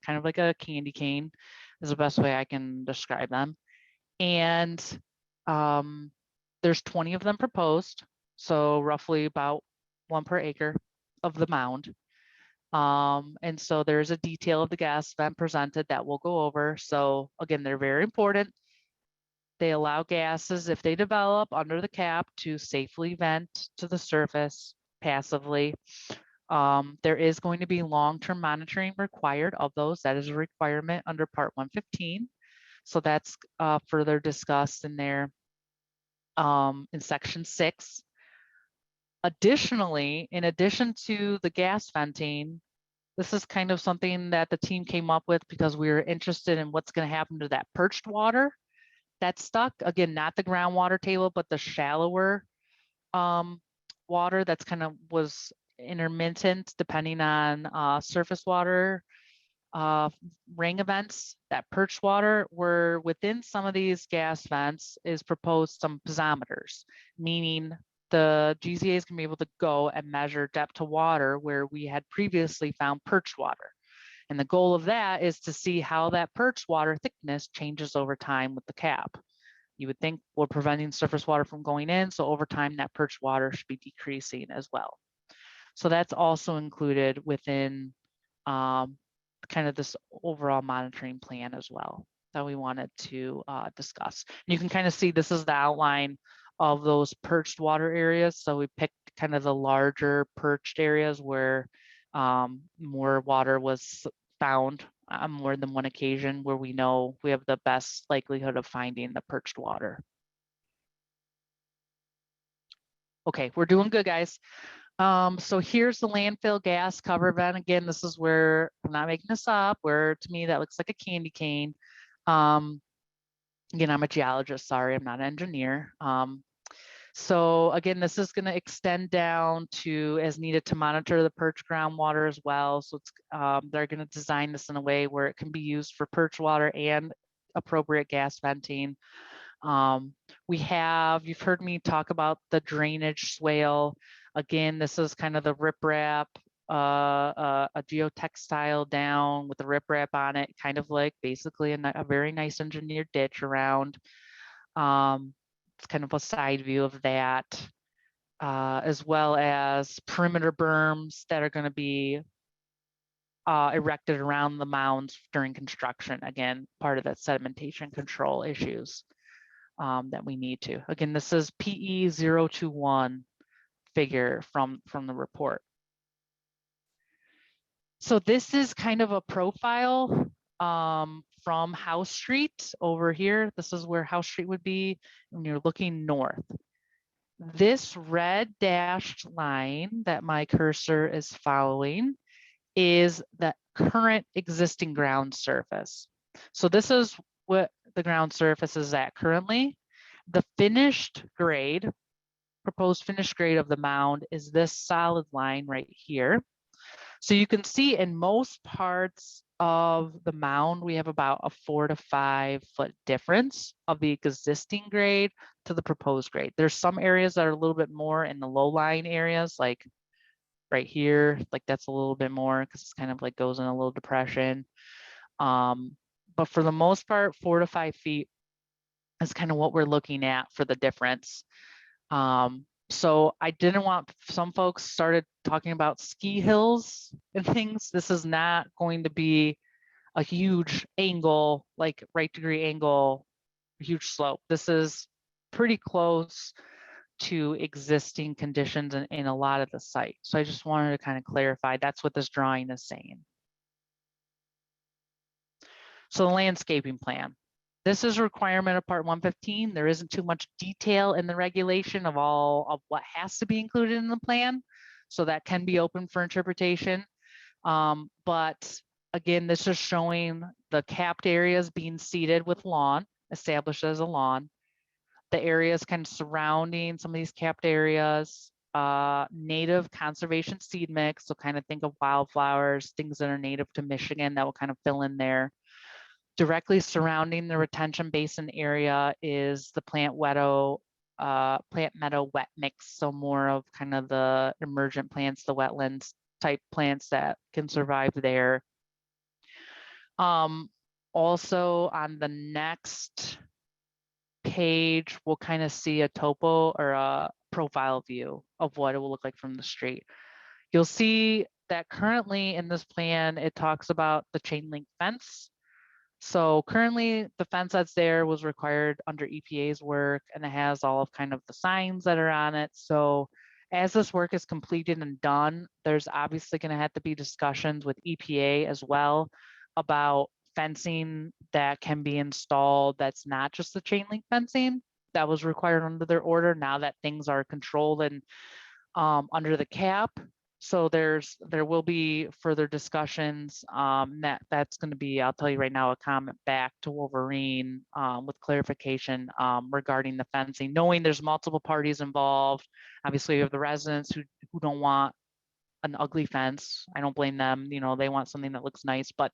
kind of like a candy cane is the best way I can describe them. And there's 20 of them proposed, so roughly about 1 per acre of the mound. And so there's a detail of the gas vent presented that we'll go over. So again, they're very important. They allow gases, if they develop under the cap, to safely vent to the surface passively. There is going to be long-term monitoring required of those. That is a requirement under Part 115. So that's further discussed in there in Section 6. Additionally, in addition to the gas venting, this is kind of something that the team came up with because we were interested in what's going to happen to that perched water that's stuck. Again, not the groundwater table, but the shallower water that's kind of was intermittent depending on surface water rain events. That perched water were within some of these gas vents is proposed some piezometers, meaning the GZAs can be able to go and measure depth to water where we had previously found perched water. And the goal of that is to see how that perched water thickness changes over time with the cap. You would think we're preventing surface water from going in, so over time that perched water should be decreasing as well. So that's also included within kind of this overall monitoring plan as well that we wanted to discuss. And you can kind of see this is the outline of those perched water areas. So we picked kind of the larger perched areas where more water was found on more than one occasion, where we know we have the best likelihood of finding the perched water. Okay, we're doing good, guys. So here's the landfill gas cover vent. Again, this is where, I'm not making this up, where to me that looks like a candy cane. Again, I'm a geologist, sorry, I'm not an engineer. So again, this is going to extend down to as needed to monitor the perched groundwater as well. So it's, they're going to design this in a way where it can be used for perched water and appropriate gas venting. You've heard me talk about the drainage swale. Again, this is kind of the riprap, a geotextile down with the riprap on it, kind of like basically a very nice engineered ditch around. It's kind of a side view of that, as well as perimeter berms that are going to be erected around the mounds during construction. Again, part of that sedimentation control issues that we need to. Again, this is PE 021 figure from the report. So this is kind of a profile from House Street over here. This is where House Street would be when you're looking north. This red dashed line that my cursor is following is the current existing ground surface. So this is what the ground surface is at currently. The finished grade, proposed finished grade of the mound is this solid line right here. So you can see in most parts of the mound, we have about a 4 to 5 foot difference of the existing grade to the proposed grade. There's some areas that are a little bit more in the low lying areas, like right here, like that's a little bit more because it's kind of like goes in a little depression. But for the most part, 4 to 5 feet is kind of what we're looking at for the difference. So I didn't want, some folks started talking about ski hills and things. This is not going to be a huge angle, like right degree angle, huge slope. This is pretty close to existing conditions in a lot of the site. So I just wanted to kind of clarify, that's what this drawing is saying. So the landscaping plan. This is a requirement of part 115. There isn't too much detail in the regulation of all of what has to be included in the plan. So that can be open for interpretation. But again, this is showing the capped areas being seeded with lawn, established as a lawn. The areas kind of surrounding some of these capped areas, native conservation seed mix. So kind of think of wildflowers, things that are native to Michigan that will kind of fill in there. Directly surrounding the retention basin area is the plant meadow wet mix. So more of kind of the emergent plants, the wetlands type plants that can survive there. Also on the next page, we'll kind of see a topo or a profile view of what it will look like from the street. You'll see that currently in this plan, it talks about the chain link fence. So currently the fence that's there was required under EPA's work, and it has all of kind of the signs that are on it. So as this work is completed and done, there's obviously going to have to be discussions with EPA as well about fencing that can be installed that's not just the chain link fencing that was required under their order now that things are controlled and under the cap. So there will be further discussions. That's going to be, I'll tell you right now, a comment back to Wolverine with clarification regarding the fencing, knowing there's multiple parties involved. Obviously, you have the residents who don't want an ugly fence. I don't blame them. You know, they want something that looks nice, but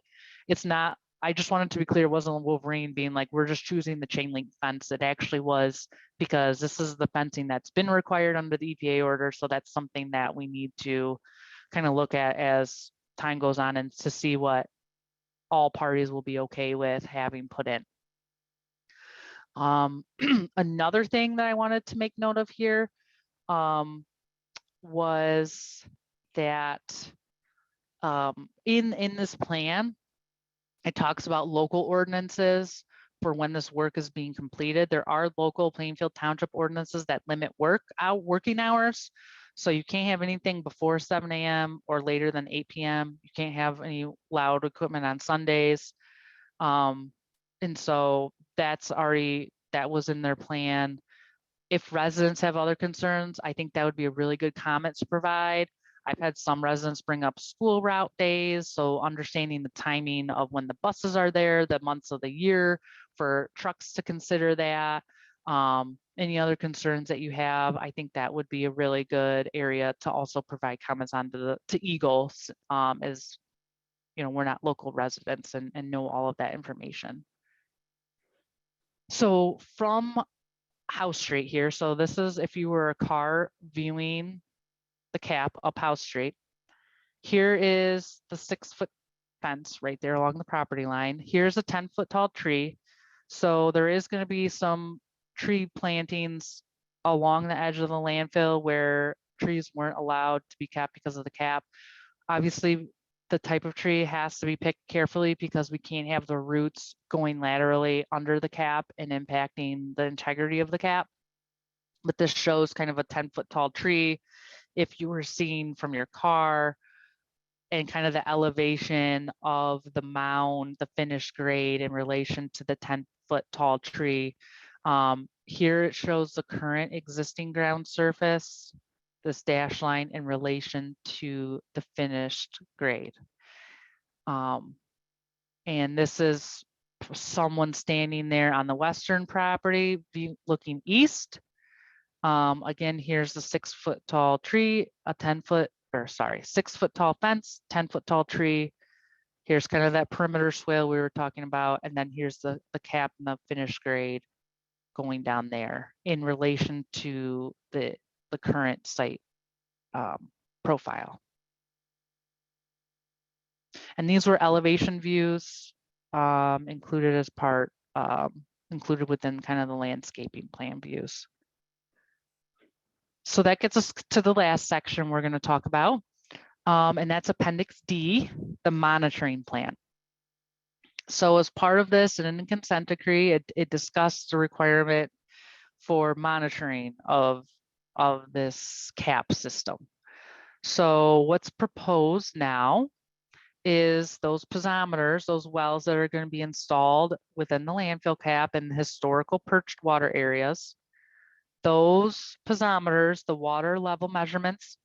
it's not. I just wanted to be clear, it wasn't Wolverine being like, we're just choosing the chain link fence. It actually was because this is the fencing that's been required under the EPA order. So that's something that we need to kind of look at as time goes on and to see what all parties will be okay with having put in. Another thing that I wanted to make note of here was that in this plan, it talks about local ordinances for when this work is being completed. There are local Plainfield Township ordinances that limit working hours. So you can't have anything before 7 a.m. or later than 8 p.m. You can't have any loud equipment on Sundays. And so that was in their plan. If residents have other concerns, I think that would be a really good comment to provide. I've had some residents bring up school route days, so understanding the timing of when the buses are there, the months of the year for trucks to consider that. Any other concerns that you have, I think that would be a really good area to also provide comments on to EGLE, as you know, we're not local residents and know all of that information. So from House Street here, so this is if you were a car viewing the cap up House Street. Here is the 6-foot fence right there along the property line. Here's a 10-foot tall tree. So there is going to be some tree plantings along the edge of the landfill where trees weren't allowed to be capped because of the cap. Obviously, the type of tree has to be picked carefully because we can't have the roots going laterally under the cap and impacting the integrity of the cap. But this shows kind of a 10-foot tall tree. If you were seeing from your car, and kind of the elevation of the mound, the finished grade in relation to the 10-foot tall tree. Here it shows the current existing ground surface, this dash line in relation to the finished grade. And this is someone standing there on the western property looking east. Again, here's the 6-foot tall tree, a 6-foot tall fence, 10-foot tall tree. Here's kind of that perimeter swale we were talking about. And then here's the cap and the finished grade going down there in relation to the current site profile. And these were elevation views included as part, included within kind of the landscaping plan views. So that gets us to the last section we're going to talk about, and that's Appendix D, the monitoring plan. So as part of this and in the consent decree, it discussed the requirement for monitoring of this cap system. So what's proposed now is those piezometers, those wells that are going to be installed within the landfill cap and historical perched water areas. Those piezometers, the water level measurements,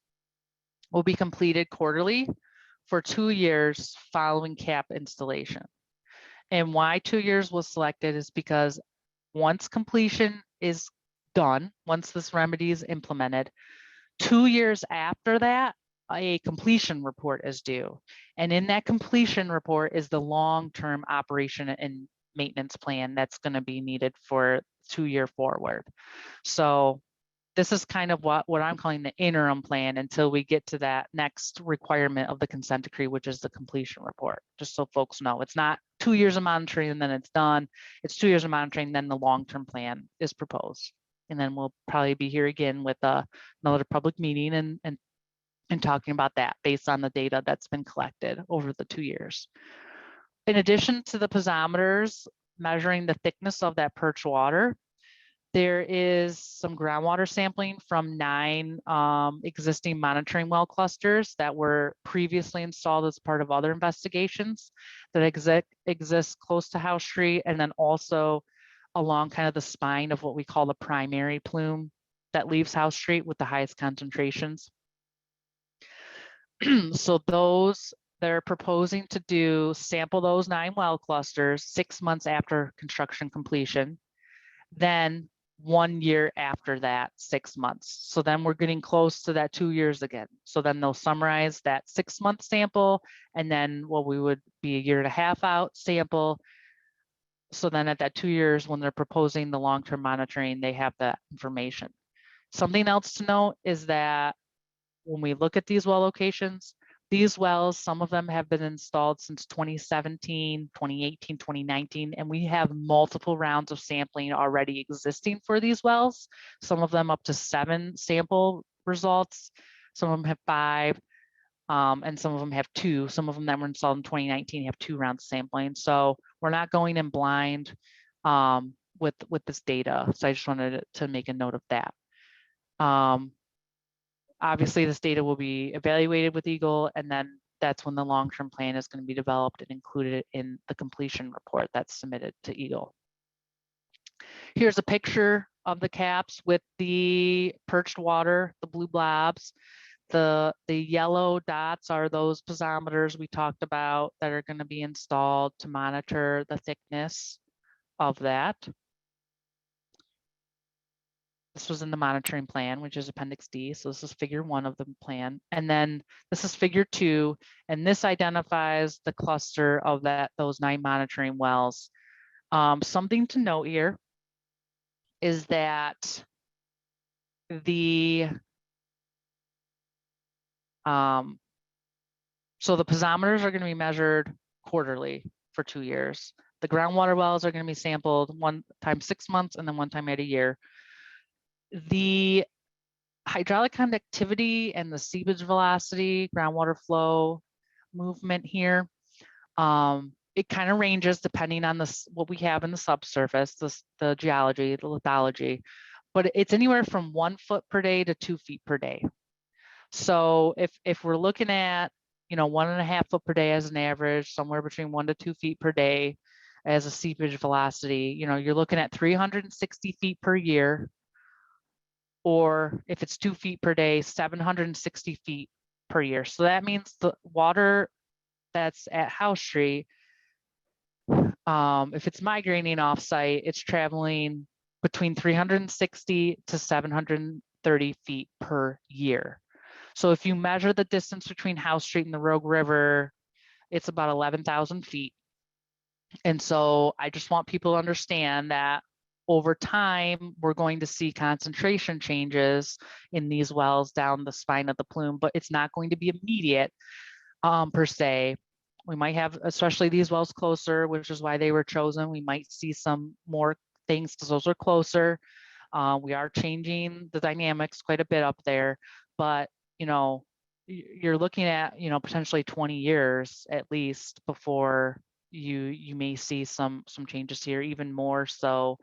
will be completed quarterly for 2 years following cap installation. And why 2 years was selected is because once completion is done, once this remedy is implemented, 2 years after that, a completion report is due. And in that completion report is the long-term operation and maintenance plan that's going to be needed for 2 year forward. So this is kind of what I'm calling the interim plan until we get to that next requirement of the consent decree, which is the completion report, just so folks know. It's not 2 years of monitoring and then it's done. It's 2 years of monitoring, then the long-term plan is proposed. And then we'll probably be here again with another public meeting and talking about that based on the data that's been collected over the 2 years. In addition to the piezometers measuring the thickness of that perch water, there is some groundwater sampling from 9 existing monitoring well clusters that were previously installed as part of other investigations that exist close to House Street, and then also along kind of the spine of what we call the primary plume that leaves House Street with the highest concentrations. So those they're proposing to do sample those 9 well clusters 6 months after construction completion, then 1 year after that, 6 months. So then we're getting close to that 2 years again. So then they'll summarize that 6-month sample and then what we would be a year and a half out sample. So then at that 2 years, when they're proposing the long-term monitoring, they have that information. Something else to note is that when we look at these well locations, these wells, some of them have been installed since 2017, 2018, 2019, and we have multiple rounds of sampling already existing for these wells. Some of them up to 7 sample results. Some of them have 5, and some of them have 2. Some of them that were installed in 2019 have 2 rounds of sampling. So we're not going in blind with this data. So I just wanted to make a note of that. Obviously, this data will be evaluated with EGLE, and then that's when the long-term plan is going to be developed and included in the completion report that's submitted to EGLE. Here's a picture of the caps with the perched water, the blue blobs. The yellow dots are those piezometers we talked about that are going to be installed to monitor the thickness of that. This was in the monitoring plan, which is Appendix D. So this is figure 1 of the plan. And then this is figure 2. And this identifies the cluster of those 9 monitoring wells. Something to note here is that the so the piezometers are going to be measured quarterly for 2 years. The groundwater wells are going to be sampled one time 6 months and then one time at a year. The hydraulic conductivity and the seepage velocity, groundwater flow movement here, it kind of ranges depending on what we have in the subsurface, the geology, the lithology, but it's anywhere from 1 foot per day to 2 feet per day. So if we're looking at, 1.5 foot per day as an average, somewhere between 1 to 2 feet per day as a seepage velocity, you're looking at 360 feet per year, or if it's 2 feet per day, 760 feet per year. So that means the water that's at House Street, if it's migrating offsite, it's traveling between 360 to 730 feet per year. So if you measure the distance between House Street and the Rogue River, it's about 11,000 feet. And so I just want people to understand that over time, we're going to see concentration changes in these wells down the spine of the plume, but it's not going to be immediate per se. We might have, especially these wells closer, which is why they were chosen. We might see some more things because those are closer. We are changing the dynamics quite a bit up there, but you're looking at, potentially 20 years at least before you may see some changes here, even more so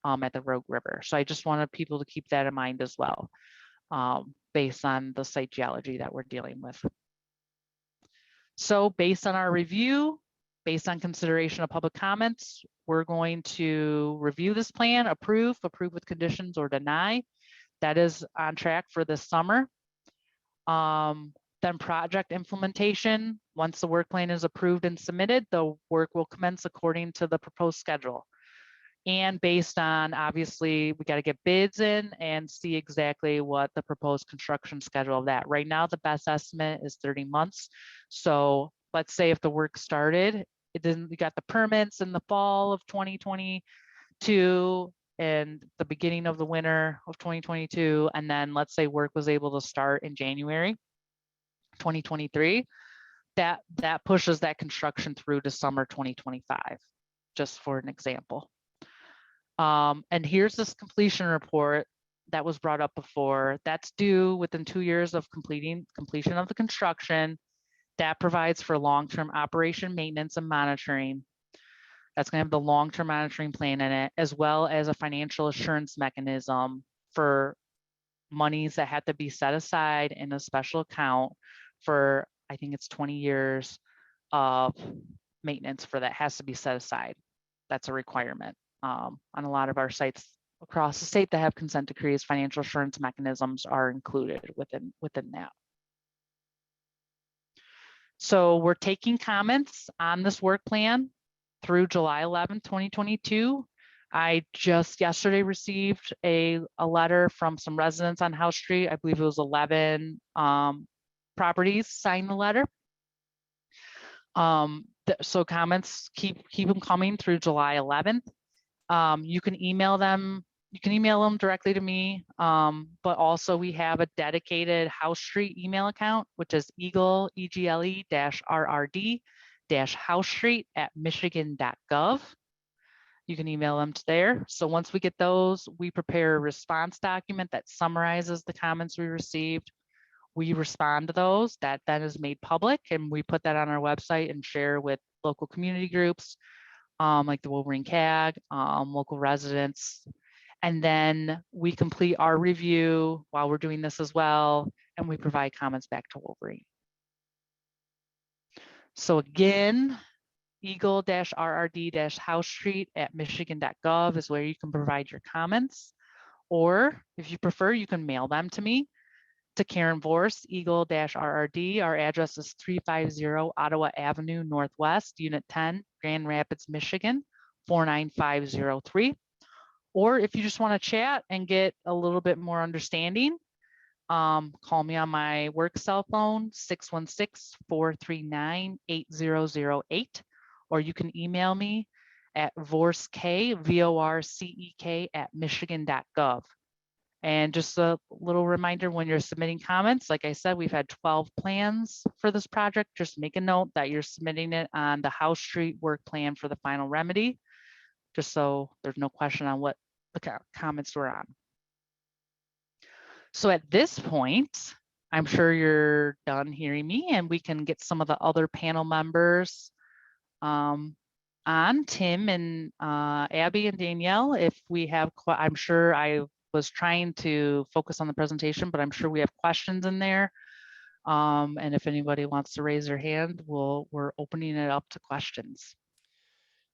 at the Rogue River. So I just wanted people to keep that in mind as well, based on the site geology that we're dealing with. So based on our review, based on consideration of public comments, we're going to review this plan, approve with conditions, or deny. That is on track for this summer. Then project implementation. Once the work plan is approved and submitted, the work will commence according to the proposed schedule. And based on, obviously, we got to get bids in and see exactly what the proposed construction schedule of that. Right now, the best estimate is 30 months. So let's say if the work started, we got the permits in the fall of 2022 and the beginning of the winter of 2022, and then let's say work was able to start in January 2023, that pushes that construction through to summer 2025, just for an example. And here's this completion report that was brought up before. That's due within 2 years of completion of the construction. That provides for long-term operation, maintenance, and monitoring. That's going to have the long-term monitoring plan in it, as well as a financial assurance mechanism for monies that have to be set aside in a special account for, I think it's 20 years of maintenance for that has to be set aside. That's a requirement. On a lot of our sites across the state that have consent decrees, financial assurance mechanisms are included within that. So we're taking comments on this work plan through July 11, 2022. I just yesterday received a letter from some residents on House Street. I believe it was 11 properties signed the letter. So comments, keep them coming through July 11th. You can email them. You can email them directly to me, but also we have a dedicated House Street email account, which is EGLE, EGLE-RRD-House-Street@michigan.gov. You can email them to there. So once we get those, we prepare a response document that summarizes the comments we received. We respond to those. That then is made public, and we put that on our website and share with local community groups, like the Wolverine CAG, local residents. And then we complete our review while we're doing this as well, and we provide comments back to Wolverine. So again, EGLE-RRD-House-Street@michigan.gov is where you can provide your comments. Or if you prefer, you can mail them to me, to Karen Vorse, EGLE-RRD. Our address is 350 Ottawa Avenue Northwest, Unit 10, Grand Rapids, Michigan, 49503. Or if you just want to chat and get a little bit more understanding, call me on my work cell phone, 616-439-8008, or you can email me at vorcek@michigan.gov. And just a little reminder, when you're submitting comments, like I said, we've had 12 plans for this project. Just make a note that you're submitting it on the House Street work plan for the final remedy, just so there's no question on what the comments were on. So at this point, I'm sure you're done hearing me, and we can get some of the other panel members on. Tim and Abby and Danielle, if we have, I'm sure I was trying to focus on the presentation, but I'm sure we have questions in there. And if anybody wants to raise their hand, we're opening it up to questions.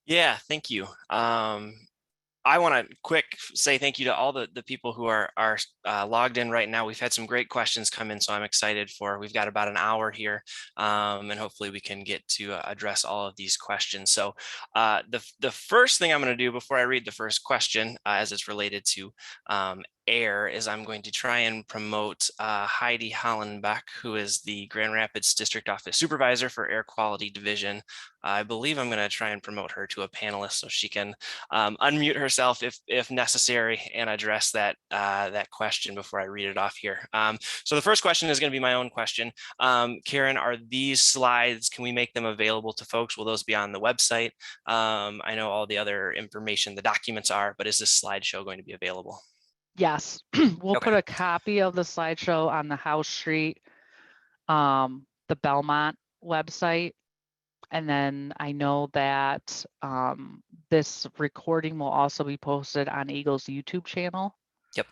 Yeah, thank you. I want to say thank you to all the people who are logged in right now. We've had some great questions come in, so I'm excited we've got about an hour here, and hopefully we can get to address all of these questions. So the first thing I'm going to do before I read the first question, as it's related to air, is I'm going to try and promote Heidi Hollenbeck, who is the Grand Rapids District Office Supervisor for Air Quality Division. I believe I'm going to try and promote her to a panelist so she can unmute herself if necessary and address that question before I read it off here. So the first question is going to be my own question. Karen, are these slides, can we make them available to folks? Will those be on the website? I know all the other information, the documents are, but is this slideshow going to be available? Yes, we'll put a copy of the slideshow on the House Street, the Belmont website. And then I know that this recording will also be posted on EGLE's YouTube channel. Yep.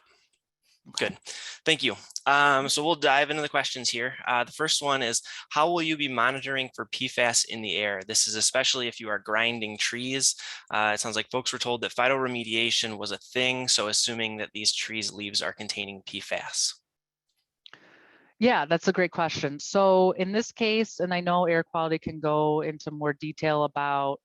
Okay. Good. Thank you. So we'll dive into the questions here. The first one is, how will you be monitoring for PFAS in the air? This is especially if you are grinding trees. It sounds like folks were told that phytoremediation was a thing. So assuming that these trees' leaves are containing PFAS. Yeah, that's a great question. So in this case, and I know air quality can go into more detail about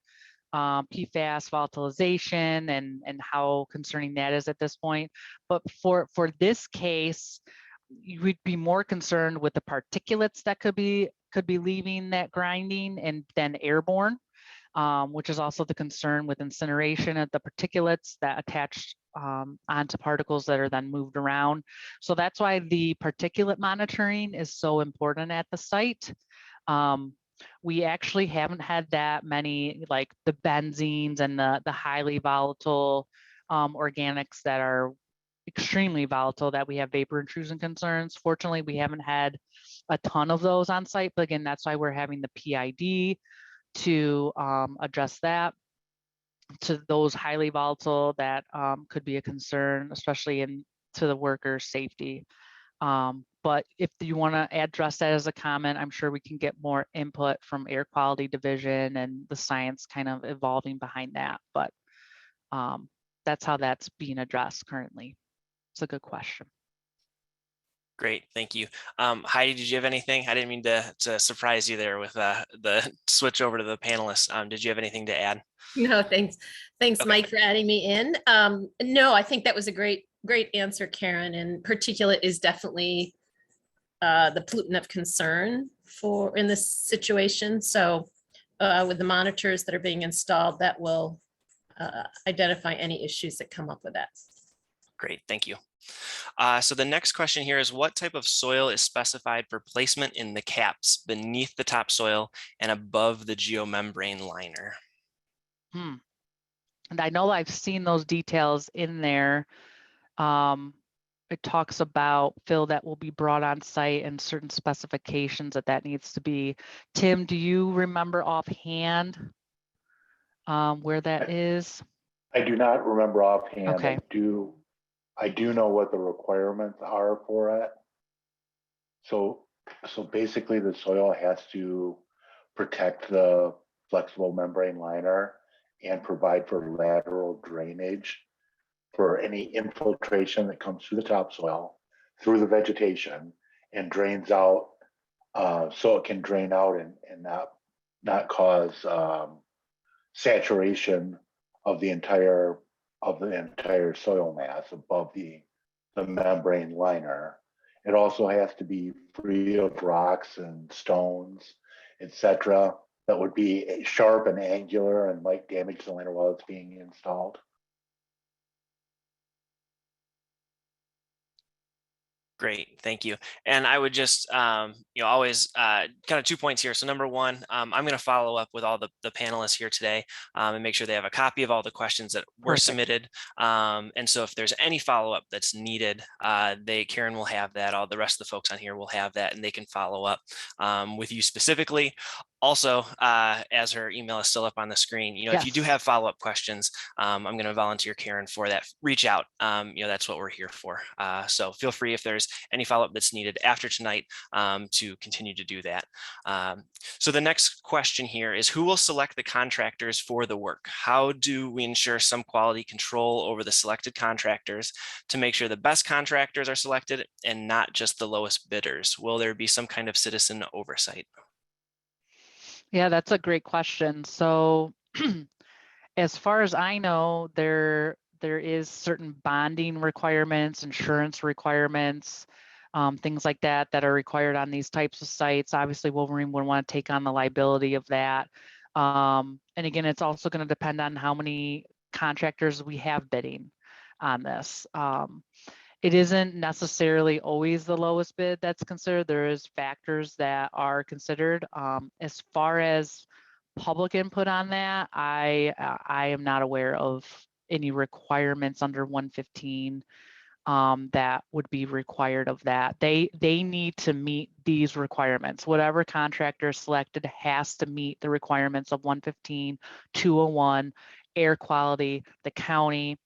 PFAS volatilization and how concerning that is at this point. But for this case, you would be more concerned with the particulates that could be leaving that grinding and then airborne, which is also the concern with incineration of the particulates that attach onto particles that are then moved around. So that's why the particulate monitoring is so important at the site. We actually haven't had that many, like the benzenes and the highly volatile organics that are extremely volatile, that we have vapor intrusion concerns. Fortunately, we haven't had a ton of those on site, but again, that's why we're having the PID to address that, to those highly volatile that could be a concern, especially to the worker safety. But if you want to address that as a comment, I'm sure we can get more input from Air Quality Division and the science kind of evolving behind that. But that's how that's being addressed currently. It's a good question. Great, thank you. Heidi, did you have anything? I didn't mean to surprise you there with the switch over to the panelists. Did you have anything to add? No, thanks. Thanks, Okay. Mike, for adding me in. No, I think that was a great answer, Karen. And particulate is definitely the pollutant of concern in this situation. So with the monitors that are being installed, that will identify any issues that come up with that. Great, thank you. So the next question here is, what type of soil is specified for placement in the caps beneath the topsoil and above the geomembrane liner? And I know I've seen those details in there. It talks about fill that will be brought on site and certain specifications that needs to be. Tim, do you remember offhand where that is? I do not remember offhand. Okay. I do know what the requirements are for it. So basically the soil has to protect the flexible membrane liner and provide for lateral drainage for any infiltration that comes through the topsoil, through the vegetation, and drains out, so it can drain out and not cause saturation of the entire soil mass above the membrane liner. It also has to be free of rocks and stones, etc. that would be sharp and angular and might damage the liner while it's being installed. Great, thank you. And I would just, always kind of 2 points here. So number one, I'm going to follow up with all the panelists here today and make sure they have a copy of all the questions that were Perfect. submitted. And so if there's any follow-up that's needed, Karen will have that. All the rest of the folks on here will have that, and they can follow up with you specifically. Also, as her email is still up on the screen, if you do Yes. have follow-up questions, I'm going to volunteer Karen for that. Reach out. That's what we're here for. So feel free if there's any follow-up that's needed after tonight to continue to do that. So the next question here is, who will select the contractors for the work? How do we ensure some quality control over the selected contractors to make sure the best contractors are selected and not just the lowest bidders? Will there be some kind of citizen oversight? Yeah, that's a great question. So as far as I know, there is certain bonding requirements, insurance requirements, things like that that are required on these types of sites. Obviously, Wolverine would want to take on the liability of that. And again, it's also going to depend on how many contractors we have bidding on this. It isn't necessarily always the lowest bid that's considered. There is factors that are considered. As far as public input on that, I am not aware of any requirements under 115 that would be required of that. They need to meet these requirements. Whatever contractor selected has to meet the requirements of 115, 201, air quality, the county.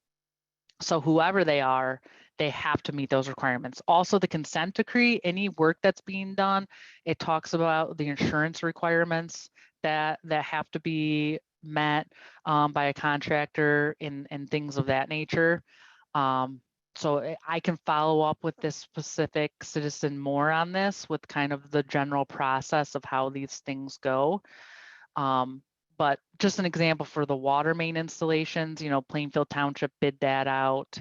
So whoever they are, they have to meet those requirements. Also, the consent decree, any work that's being done, it talks about the insurance requirements that have to be met by a contractor and things of that nature. So I can follow up with this specific citizen more on this with kind of the general process of how these things go. But just an example for the water main installations, Plainfield Township bid that out,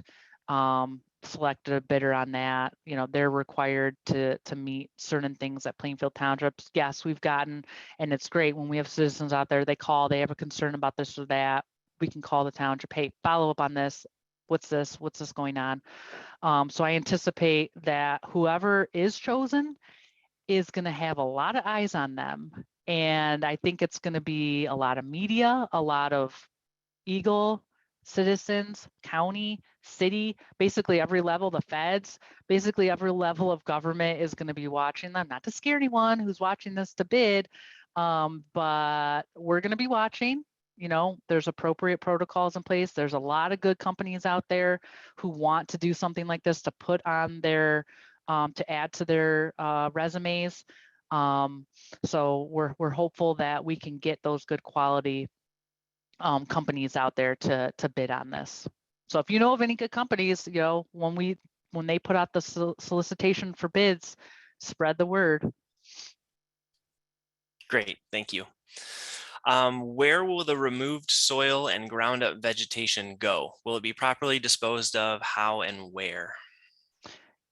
selected a bidder on that. They're required to meet certain things at Plainfield Township. Yes, we've gotten, and it's great when we have citizens out there, they call, they have a concern about this or that. We can call the township, hey, follow up on this. What's this going on? So I anticipate that whoever is chosen is going to have a lot of eyes on them. And I think it's going to be a lot of media, a lot of EGLE, citizens, county, city, basically every level, the feds, basically every level of government is going to be watching them. Not to scare anyone who's watching this to bid, but we're going to be watching. There's appropriate protocols in place. There's a lot of good companies out there who want to do something like this to put on their to add to their resumes. So we're hopeful that we can get those good quality companies out there to bid on this. So if you know of any good companies, when they put out the solicitation for bids, spread the word. Great, thank you. Where will the removed soil and ground up vegetation go? Will it be properly disposed of? How and where?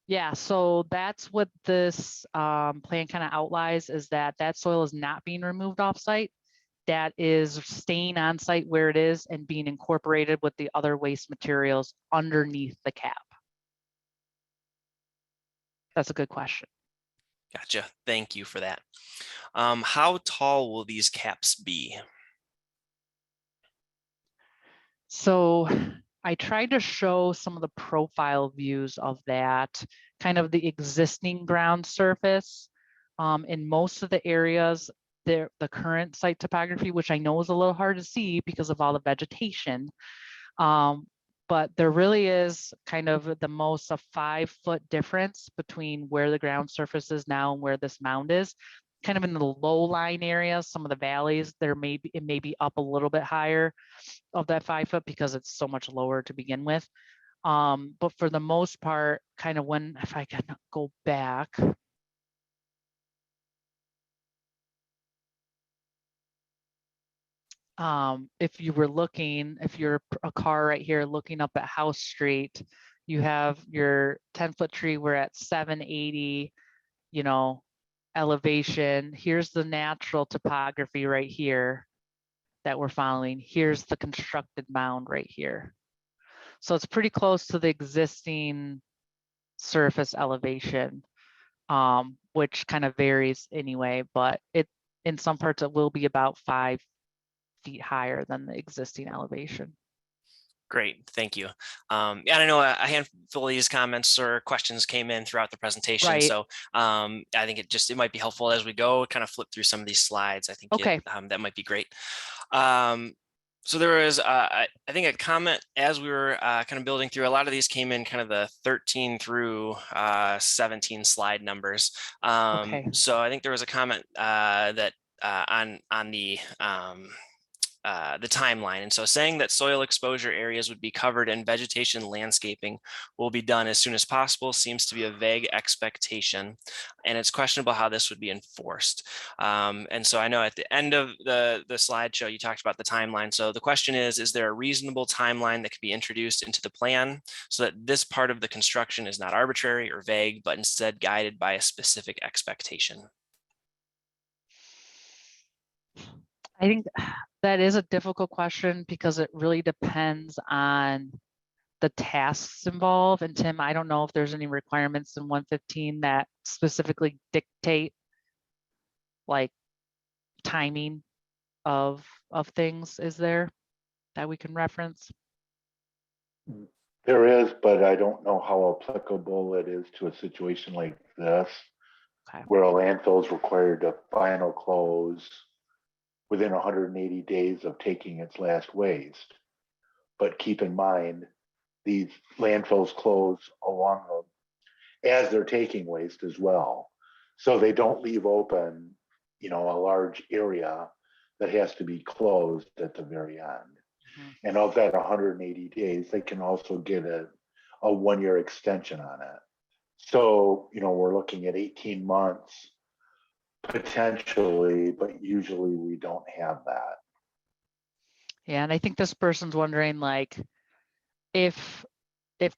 Yeah, so that's what this plan kind of outlines, is that soil is not being removed off site. That is staying on site where it is and being incorporated with the other waste materials underneath the cap. That's a good question. Gotcha. Thank you for that. How tall will these caps be? So I tried to show some of the profile views of that, kind of the existing ground surface. In most of the areas, the current site topography, which I know is a little hard to see because of all the vegetation, but there really is kind of the most a 5-foot difference between where the ground surface is now and where this mound is. Kind of in the low line areas, some of the valleys, it may be up a little bit higher of that 5 foot because it's so much lower to begin with. But for the most part, kind of if I can go back. If you're a car right here looking up at House Street, you have your 10-foot tree, we're at 780, elevation. Here's the natural topography right here that we're following. Here's the constructed mound right here. So it's pretty close to the existing surface elevation, which kind of varies anyway, but in some parts it will be about 5 feet higher than the existing elevation. Great, thank you. Yeah, and I know a handful of these comments or questions came in throughout the presentation. Right. So I think it might be helpful as we go kind of flip through some of these slides. I think Okay. that might be great. So there was, I think, a comment as we were kind of building through. A lot of these came in kind of the 13 through 17 slide numbers. Okay. So I think there was a comment that on the timeline. And so saying that soil exposure areas would be covered and vegetation landscaping will be done as soon as possible seems to be a vague expectation. And it's questionable how this would be enforced. And so I know at the end of the slideshow, you talked about the timeline. So the question is there a reasonable timeline that could be introduced into the plan so that this part of the construction is not arbitrary or vague, but instead guided by a specific expectation? I think that is a difficult question because it really depends on the tasks involved. And Tim, I don't know if there's any requirements in 115 that specifically dictate like timing of things, is there, that we can reference? There is, but I don't know how applicable it is to a situation like this, Okay. where a landfill is required to final close within 180 days of taking its last waste. But keep in mind, these landfills close along as they're taking waste as well. So they don't leave open, a large area that has to be closed at the very end. Mhm. And of that 180 days, they can also get a 1-year extension on it. So, we're looking at 18 months potentially, but usually we don't have that. Yeah, and I think this person's wondering, like, if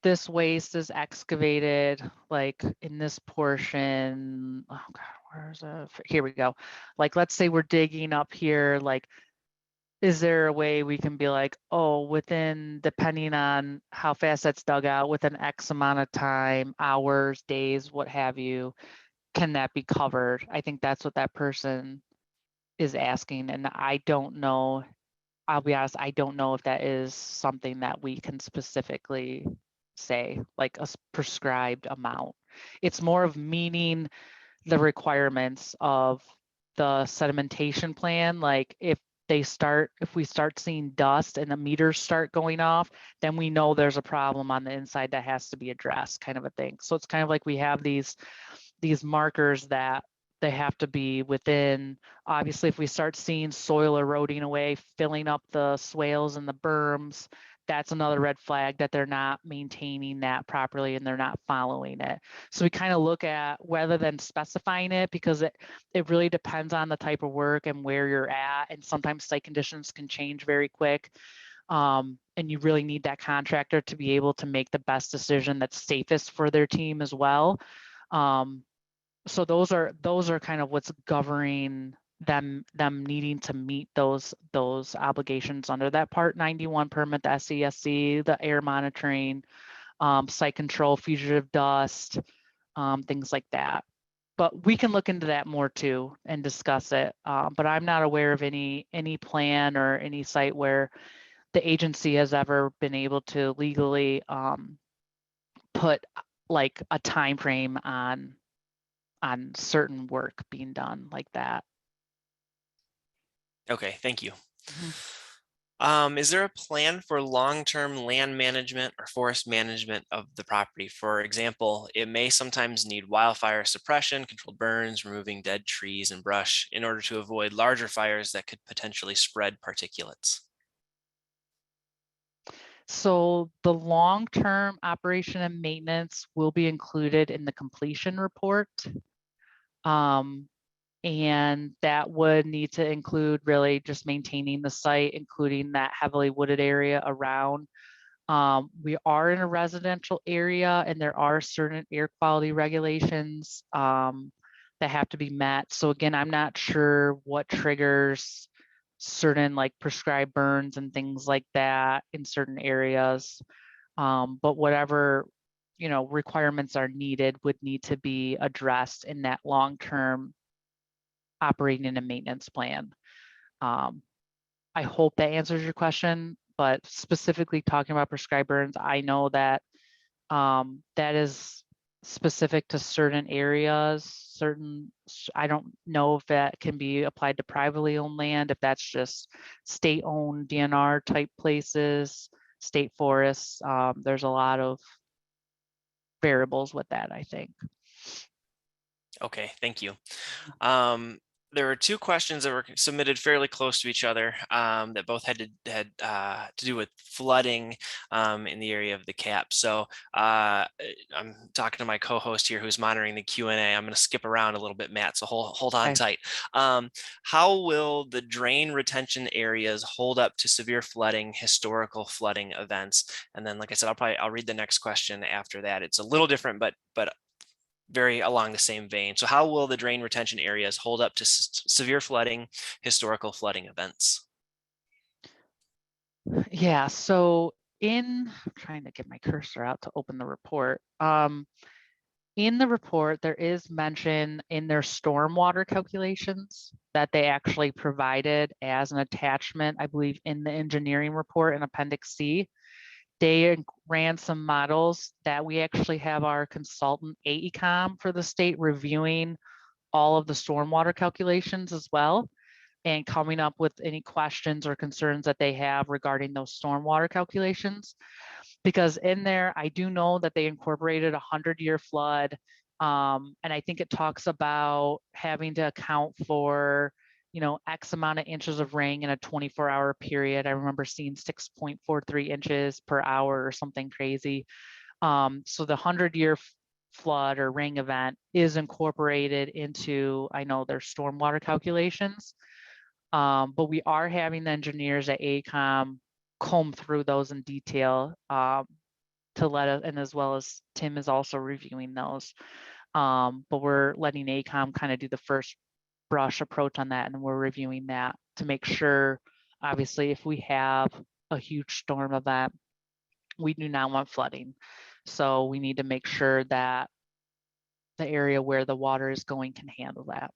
this waste is excavated, like in this portion, oh God, where's it? Here we go. Like, let's say we're digging up here, like, is there a way we can be like, oh, depending on how fast that's dug out, within X amount of time, hours, days, what have you, can that be covered? I think that's what that person is asking. And I don't know, I'll be honest, I don't know if that is something that we can specifically say, like a prescribed amount. It's more of meeting the requirements of the sedimentation plan. Like if we start seeing dust and the meters start going off, then we know there's a problem on the inside that has to be addressed, kind of a thing. So it's kind of like we have these markers that they have to be within. Obviously, if we start seeing soil eroding away, filling up the swales and the berms, that's another red flag that they're not maintaining that properly and they're not following it. So we kind of look at rather than specifying it, because it really depends on the type of work and where you're at. And sometimes site conditions can change very quick. And you really need that contractor to be able to make the best decision that's safest for their team as well. So those are kind of what's governing them needing to meet those obligations under that Part 91 permit, the SESC, the air monitoring, site control, fugitive dust, things like that. But we can look into that more too and discuss it. But I'm not aware of any plan or any site where the agency has ever been able to legally put like a time frame on certain work being done like that. Okay, thank you. Mm-hmm. Is there a plan for long-term land management or forest management of the property? For example, it may sometimes need wildfire suppression, controlled burns, removing dead trees and brush in order to avoid larger fires that could potentially spread particulates. So the long-term operation and maintenance will be included in the completion report. And that would need to include really just maintaining the site, including that heavily wooded area around. We are in a residential area and there are certain air quality regulations that have to be met. So again, I'm not sure what triggers certain like prescribed burns and things like that in certain areas. But whatever, you know, requirements are needed would need to be addressed in that long-term operating and maintenance plan. I hope that answers your question, but specifically talking about prescribed burns, I know that that is specific to certain areas, I don't know if that can be applied to privately owned land, if that's just state-owned DNR type places, state forests. There's a lot of variables with that, I think. Okay, thank you. There were two questions that were submitted fairly close to each other that both had to do with flooding in the area of the cap. So I'm talking to my co-host here who's monitoring the Q&A. I'm going to skip around a little bit, Matt, so hold on tight. How will the drain retention areas hold up to severe flooding, historical flooding events? And then, like I said, I'll read the next question after that. It's a little different, but very along the same vein. So how will the drain retention areas hold up to severe flooding, historical flooding events? Yeah, so I'm trying to get my cursor out to open the report. In the report, there is mention in their stormwater calculations that they actually provided as an attachment, I believe, in the engineering report in Appendix C. They ran some models that we actually have our consultant AECOM for the state reviewing all of the stormwater calculations as well and coming up with any questions or concerns that they have regarding those stormwater calculations. Because in there, I do know that they incorporated 100-year flood. And I think it talks about having to account for, you know, X amount of inches of rain in a 24-hour period. I remember seeing 6.43 inches per hour or something crazy. So the 100-year flood or rain event is incorporated into, I know, their stormwater calculations. But we are having the engineers at AECOM comb through those in detail to let us, and as well as Tim is also reviewing those. But we're letting AECOM kind of do the first brush approach on that, and we're reviewing that to make sure, obviously, if we have a huge storm event, we do not want flooding. So we need to make sure that the area where the water is going can handle that.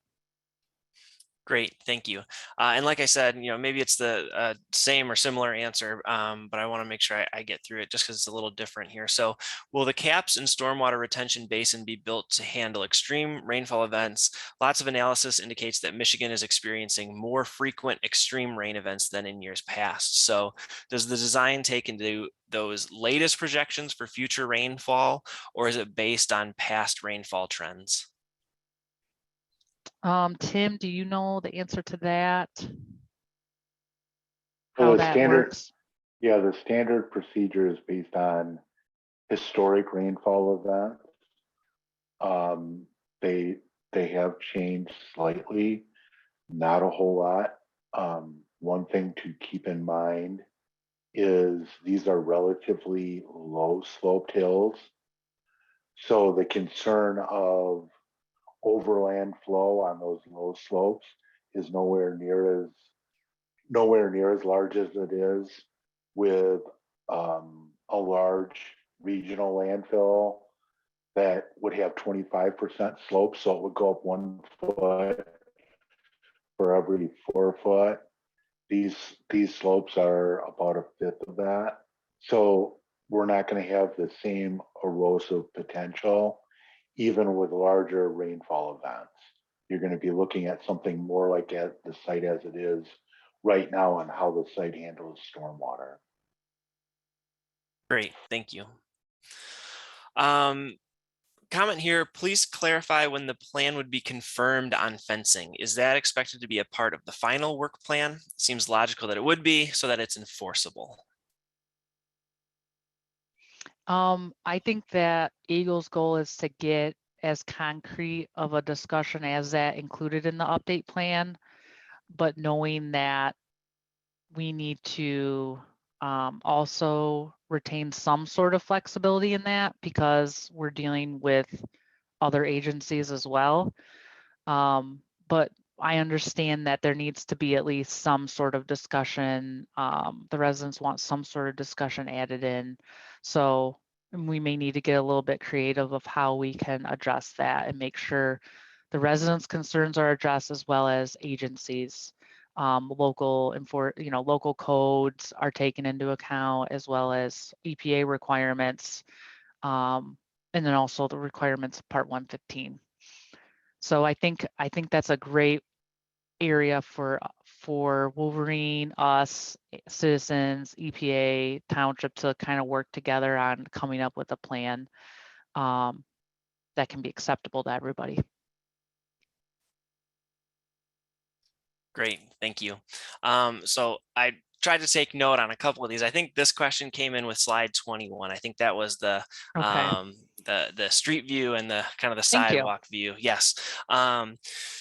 Great, thank you. And like I said, you know, maybe it's the same or similar answer, but I want to make sure I get through it just because it's a little different here. So will the caps and stormwater retention basin be built to handle extreme rainfall events? Lots of analysis indicates that Michigan is experiencing more frequent extreme rain events than in years past. So does the design take into those latest projections for future rainfall, or is it based on past rainfall trends? Tim, do you know the answer to that? Well, How the that standard, works? yeah, the standard procedure is based on historic rainfall events. They have changed slightly, not a whole lot. One thing to keep in mind is these are relatively low sloped hills. So the concern of overland flow on those low slopes is nowhere near as large as it is with a large regional landfill that would have 25% slope, so it would go up 1 foot for every 4 foot. These slopes are about 1/5 of that, so we're not going to have the same erosive potential even with larger rainfall events. You're going to be looking at something more like at the site as it is right now on how the site handles stormwater. Great, thank you. Comment here, please clarify when the plan would be confirmed on fencing. Is that expected to be a part of the final work plan? Seems logical that it would be so that it's enforceable. I think that EGLE's goal is to get as concrete of a discussion as that included in the update plan, but knowing that we need to also retain some sort of flexibility in that because we're dealing with other agencies as well. But I understand that there needs to be at least some sort of discussion. The residents want some sort of discussion added in. So we may need to get a little bit creative of how we can address that and make sure the residents' concerns are addressed, as well as agencies. Local codes are taken into account, as well as EPA requirements, and then also the requirements of Part 115. So I think that's a great area for Wolverine, us, citizens, EPA, Township to kind of work together on coming up with a plan that can be acceptable to everybody. Great, thank you. So I tried to take note on a couple of these. I think this question came in with slide 21. I think that was the the street view and the kind of the sidewalk view. Yes.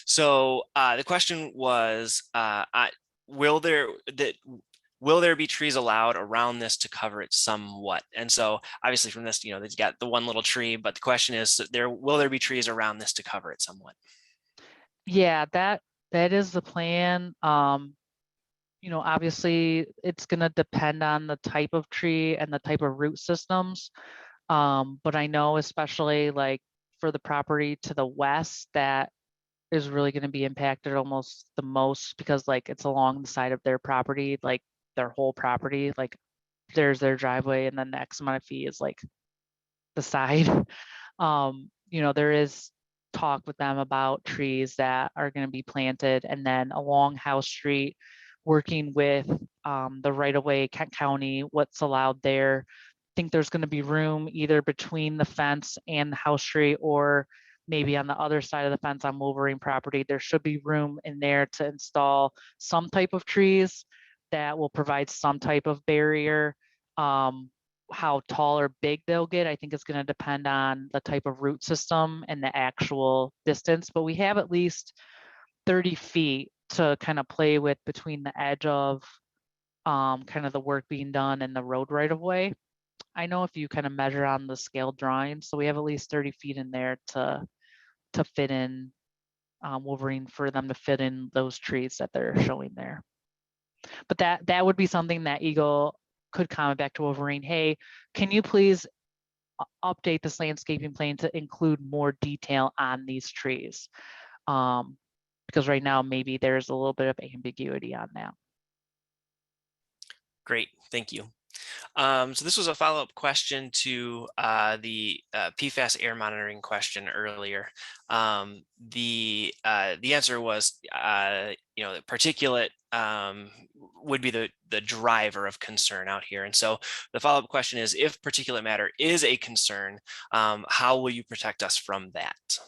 So the question was, will there be trees allowed around this to cover it somewhat? And so obviously from this, they've got the one little tree, but the question is, will there be trees around this to cover it somewhat? Yeah, that is the plan. Obviously it's going to depend on the type of tree and the type of root systems. But I know especially like for the property to the west, that is really going to be impacted almost the most, because like it's along the side of their property, like their whole property, like there's their driveway and then the X amount of feet is like the side. There is talk with them about trees that are going to be planted, and then along House Street, working with the right-of-way county, what's allowed there. I think there's going to be room either between the fence and the House Street, or maybe on the other side of the fence on Wolverine property. There should be room in there to install some type of trees that will provide some type of barrier. How tall or big they'll get, I think it's going to depend on the type of root system and the actual distance, but we have at least 30 feet to kind of play with between the edge of kind of the work being done and the road right of way. I know if you kind of measure on the scale drawing, so we have at least 30 feet in there to fit in Wolverine, for them to fit in those trees that they're showing there. But that would be something that EGLE could comment back to Wolverine. Hey, can you please update this landscaping plan to include more detail on these trees? Because right now maybe there's a little bit of ambiguity on that. Great, thank you. So this was a follow-up question to the PFAS air monitoring question earlier. The answer was, particulate would be the driver of concern out here. And so the follow-up question is, if particulate matter is a concern, how will you protect us from that?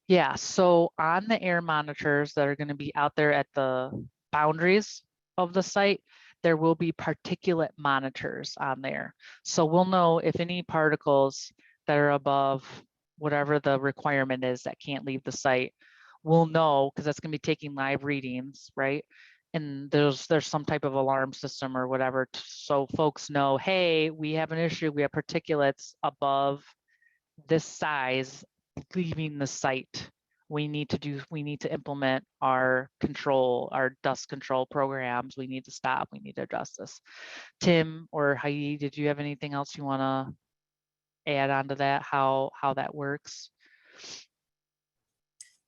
Yeah, so on the air monitors that are going to be out there at the boundaries of the site, there will be particulate monitors on there. So we'll know if any particles that are above whatever the requirement is that can't leave the site. We'll know, because that's going to be taking live readings, right? And there's some type of alarm system or whatever, so folks know, hey, we have an issue, we have particulates above this size leaving the site. We need to implement our dust control programs. We need to stop, we need to address this. Tim or Heidi, did you have anything else you want to add on to that, how that works?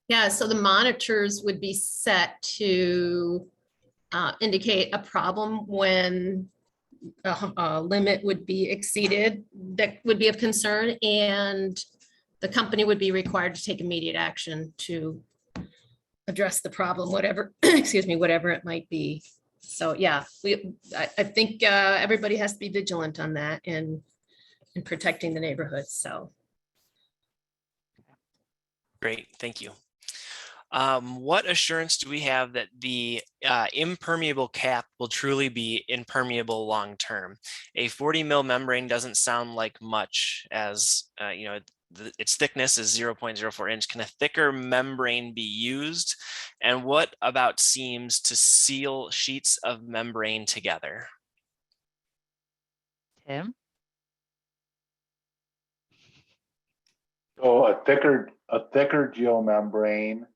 Yeah, so the monitors would be set to indicate a problem when a limit would be exceeded that would be of concern, and the company would be required to take immediate action to address the problem, whatever, excuse me, whatever it might be. So yeah, I think everybody has to be vigilant on that and protecting the neighborhood. So. Great, thank you. What assurance do we have that the impermeable cap will truly be impermeable long term? A 40 mil membrane doesn't sound like much, as its thickness is 0.04 inch. Can a thicker membrane be used? And what about seams to seal sheets of membrane together? Tim? So a thicker geomembrane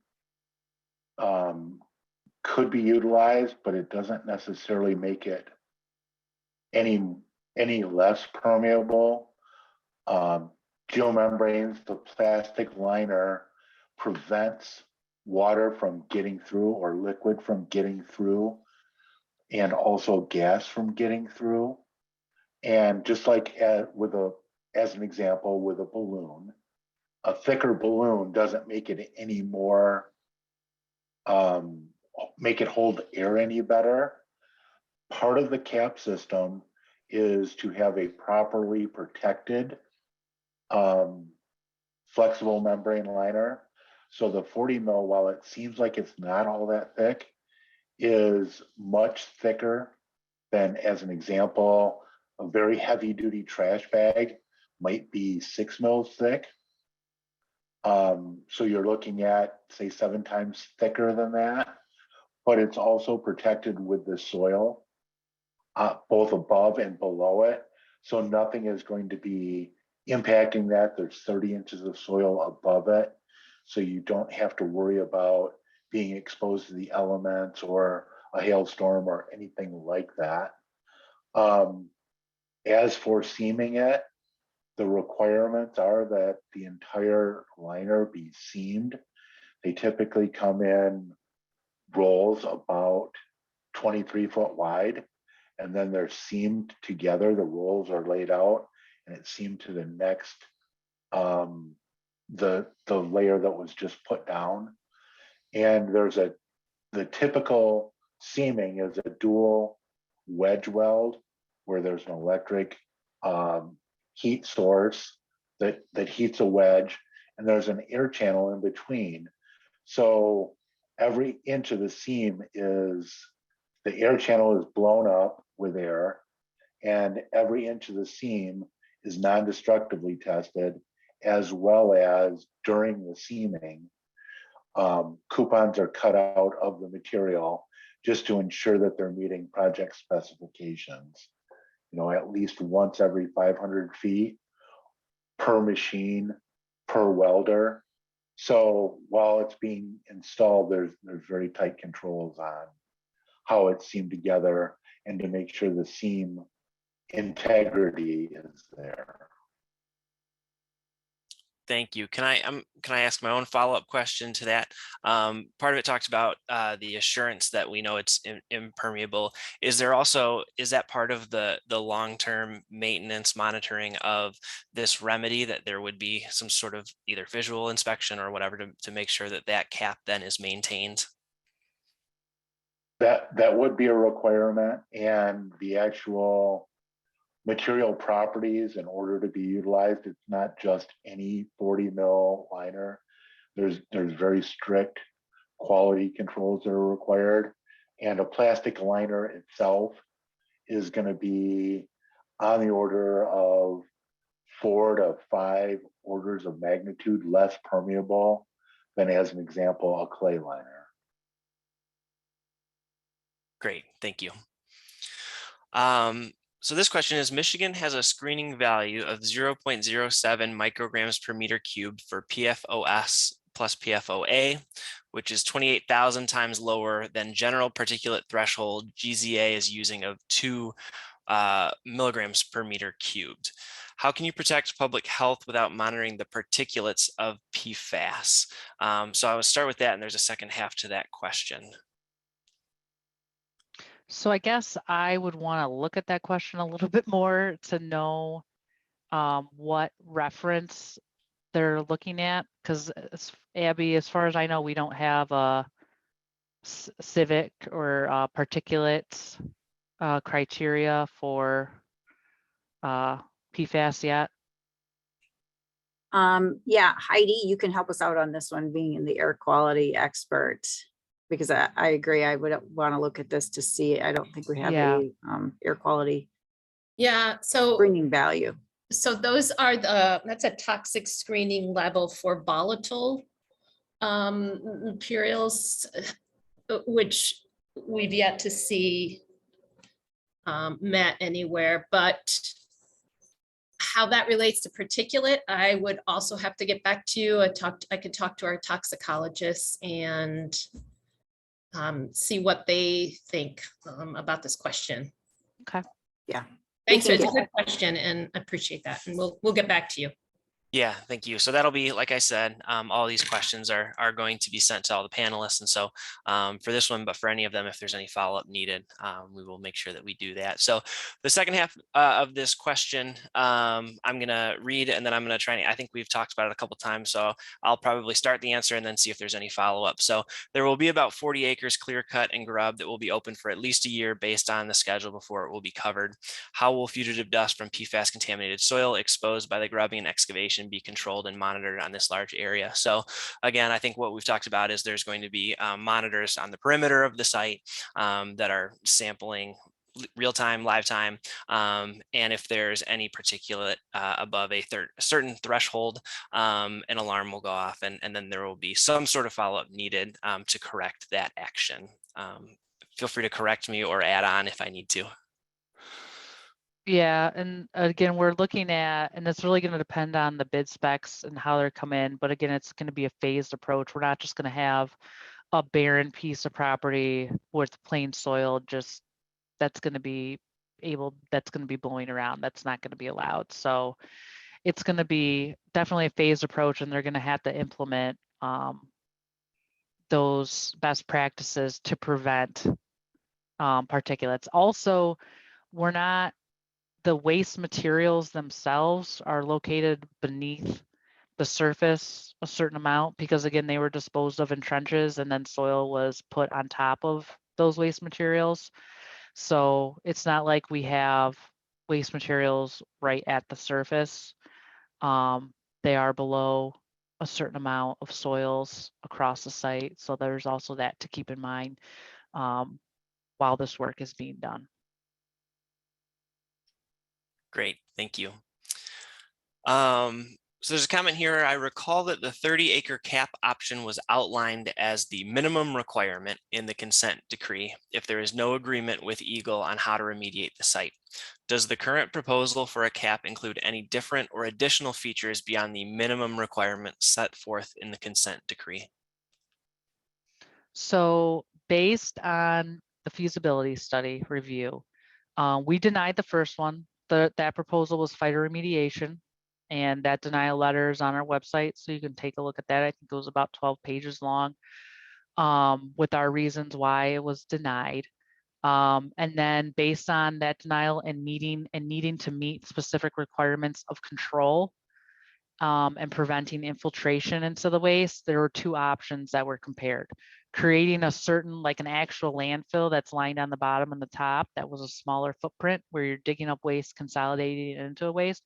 could be utilized, but it doesn't necessarily make it any less permeable. Geomembranes, the plastic liner prevents water from getting through or liquid from getting through, and also gas from getting through. And just like as an example, with a balloon, a thicker balloon doesn't make it any more, make it hold air any better. Part of the cap system is to have a properly protected flexible membrane liner. So the 40 mil, while it seems like it's not all that thick, is much thicker than, as an example, a very heavy duty trash bag might be 6 mils thick. So you're looking at, say, 7 times thicker than that, but it's also protected with the soil, both above and below it. So nothing is going to be impacting that. There's 30 inches of soil above it. So you don't have to worry about being exposed to the elements or a hailstorm or anything like that. As for seaming it, the requirements are that the entire liner be seamed. They typically come in rolls about 23 foot wide, and then they're seamed together. The rolls are laid out and it's seamed to the next, the layer that was just put down. And the typical seaming is a dual wedge weld where there's an electric heat source that heats a wedge, and there's an air channel in between. So every inch of the seam the air channel is blown up with air, and every inch of the seam is non-destructively tested, as well as during the seaming, coupons are cut out of the material just to ensure that they're meeting project specifications. At least once every 500 feet per machine, per welder. So while it's being installed, there's very tight controls on how it's seamed together and to make sure the seam integrity is there. Thank you. Can I ask my own follow-up question to that? Part of it talks about the assurance that we know it's impermeable. Is that part of the long-term maintenance monitoring of this remedy, that there would be some sort of either visual inspection or whatever to make sure that cap then is maintained? That would be a requirement, and the actual material properties, in order to be utilized, it's not just any 40 mil liner. There's very strict quality controls that are required, and a plastic liner itself is going to be on the order of 4 to 5 orders of magnitude less permeable than, as an example, a clay liner. Great, thank you. So this question is, Michigan has a screening value of 0.07 micrograms per meter cubed for PFOS plus PFOA, which is 28,000 times lower than general particulate threshold GZA is using of 2 milligrams per meter cubed. How can you protect public health without monitoring the particulates of PFAS? So I will start with that, and there's a second half to that question. So I guess I would want to look at that question a little bit more to know what reference they're looking at, because Abby, as far as I know, we don't have a civic or particulates criteria for PFAS yet. Yeah, Heidi, you can help us out on this one, being the air quality expert, because I agree. I would want to look at this to see. I don't think we have a air quality screening value. So those are that's a toxic screening level for volatile materials, which we've yet to see met anywhere. But How that relates to particulate, I would also have to get back to you. I could talk to our toxicologists and see what they think about this question. Okay. Yeah. Thanks, can it's a get- good question and I appreciate that. And we'll get back to you. Yeah, thank you. So that'll be, like I said, all these questions are going to be sent to all the panelists. And so for this one, but for any of them, if there's any follow-up needed, we will make sure that we do that. So the second half of this question, I'm going to read and then I'm going to try and I think we've talked about it a couple of times. So I'll probably start the answer and then see if there's any follow-up. So there will be about 40 acres clear cut and grub that will be open for at least a year based on the schedule before it will be covered. How will fugitive dust from PFAS contaminated soil exposed by the grubbing and excavation be controlled and monitored on this large area? So again, I think what we've talked about is there's going to be monitors on the perimeter of the site that are sampling real time, live time, and if there's any particulate above a certain threshold, an alarm will go off, and then there will be some sort of follow-up needed to correct that action. Feel free to correct me or add on if I need to. Yeah, and again, we're looking at, and it's really going to depend on the bid specs and how they're come in. But again, it's going to be a phased approach. We're not just going to have a barren piece of property with plain soil, just that's going to be blowing around. That's not going to be allowed. So it's going to be definitely a phased approach, and they're going to have to implement those best practices to prevent particulates. Also, the waste materials themselves are located beneath the surface a certain amount because again, they were disposed of in trenches and then soil was put on top of those waste materials. So it's not like we have waste materials right at the surface. They are below a certain amount of soils across the site. So there's also that to keep in mind while this work is being done. Great, thank you. So there's a comment here. I recall that the 30-acre cap option was outlined as the minimum requirement in the consent decree if there is no agreement with EGLE on how to remediate the site. Does the current proposal for a cap include any different or additional features beyond the minimum requirements set forth in the consent decree? So based on the feasibility study review, we denied the first one. That proposal was phytoremediation, and that denial letter is on our website, so you can take a look at that. I think it was about 12 pages long with our reasons why it was denied. And then based on that denial and needing to meet specific requirements of control and preventing infiltration into the waste, there were two options that were compared. Creating a certain, like an actual landfill that's lined on the bottom and the top, that was a smaller footprint where you're digging up waste, consolidating it into a waste,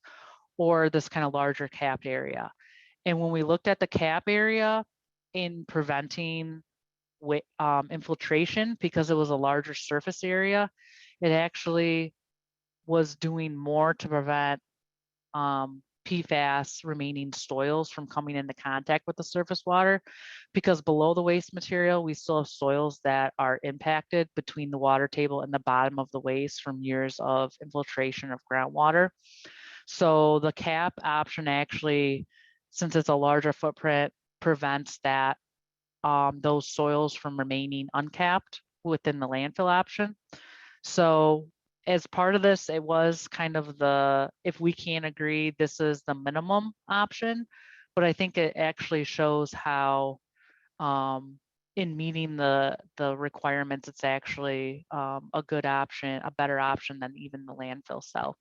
or this kind of larger capped area. And when we looked at the cap area in preventing infiltration, because it was a larger surface area, it actually was doing more to prevent PFAS remaining soils from coming into contact with the surface water, because below the waste material, we still have soils that are impacted between the water table and the bottom of the waste from years of infiltration of groundwater. So the cap option actually, since it's a larger footprint, prevents that those soils from remaining uncapped within the landfill option. So as part of this, it was kind of if we can't agree, this is the minimum option, but I think it actually shows how in meeting the requirements, it's actually a good option, a better option than even the landfill cell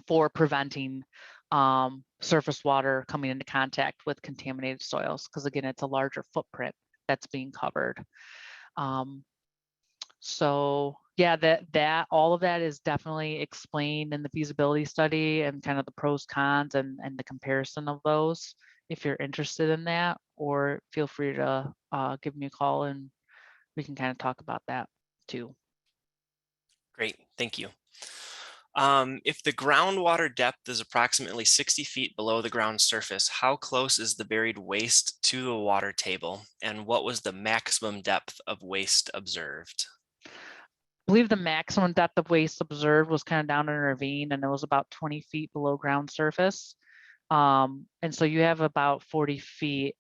for preventing surface water coming into contact with contaminated soils, because again, it's a larger footprint that's being covered. So yeah, that all of that is definitely explained in the feasibility study and kind of the pros, cons, and the comparison of those, if you're interested in that, or feel free to give me a call and we can kind of talk about that too. Great, thank you. If the groundwater depth is approximately 60 feet below the ground surface, how close is the buried waste to the water table? And what was the maximum depth of waste observed? believe the maximum depth of waste observed was kind of down in a ravine, and it was about 20 feet below ground surface. And so you have about 40 feet,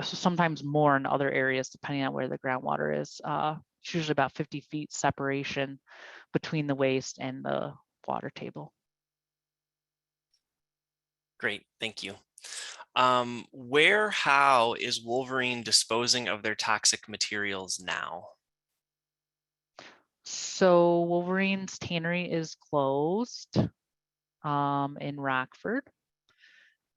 sometimes more in other areas, depending on where the groundwater is. It's usually about 50 feet separation between the waste and the water table. Great, thank you. How is Wolverine disposing of their toxic materials now? So Wolverine's tannery is closed in Rockford.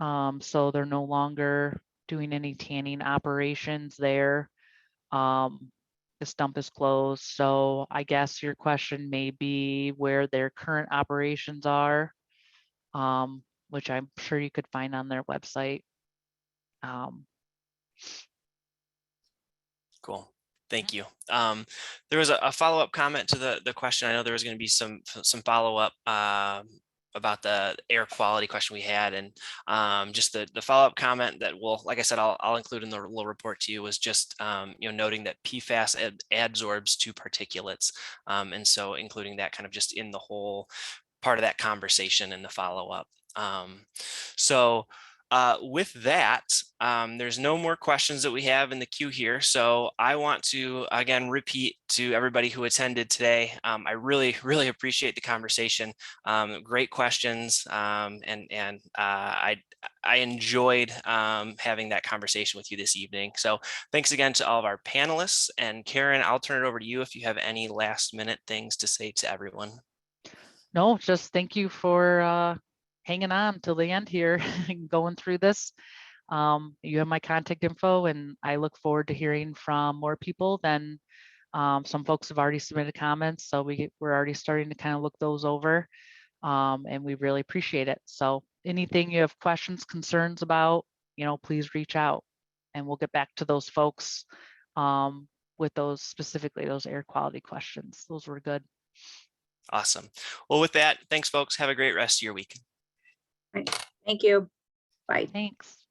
So they're no longer doing any tanning operations there. This dump is closed. So I guess your question may be where their current operations are, which I'm sure you could find on their website. Cool. Thank you. There was a follow-up comment to the question. I know there was going to be some follow-up about the air quality question we had, and just the follow-up comment that like I said, I'll include in the little report to you was just noting that PFAS adsorbs to particulates, and so including that kind of just in the whole part of that conversation in the follow-up. With that, there's no more questions that we have in the queue here. So I want to, again, repeat to everybody who attended today. I really, really appreciate the conversation. Great questions. I enjoyed having that conversation with you this evening. So thanks again to all of our panelists. And Karen, I'll turn it over to you if you have any last minute things to say to everyone. No, just thank you for hanging on till the end here and going through this. You have my contact info, and I look forward to hearing from more people. Than some folks have already submitted comments, so we're already starting to kind of look those over, and we really appreciate it. So anything you have questions, concerns about, please reach out, and we'll get back to those folks with those specifically, those air quality questions. Those were good. Awesome. Well, with that, thanks, folks. Have a great rest of your week. Thank you. Bye. Thanks.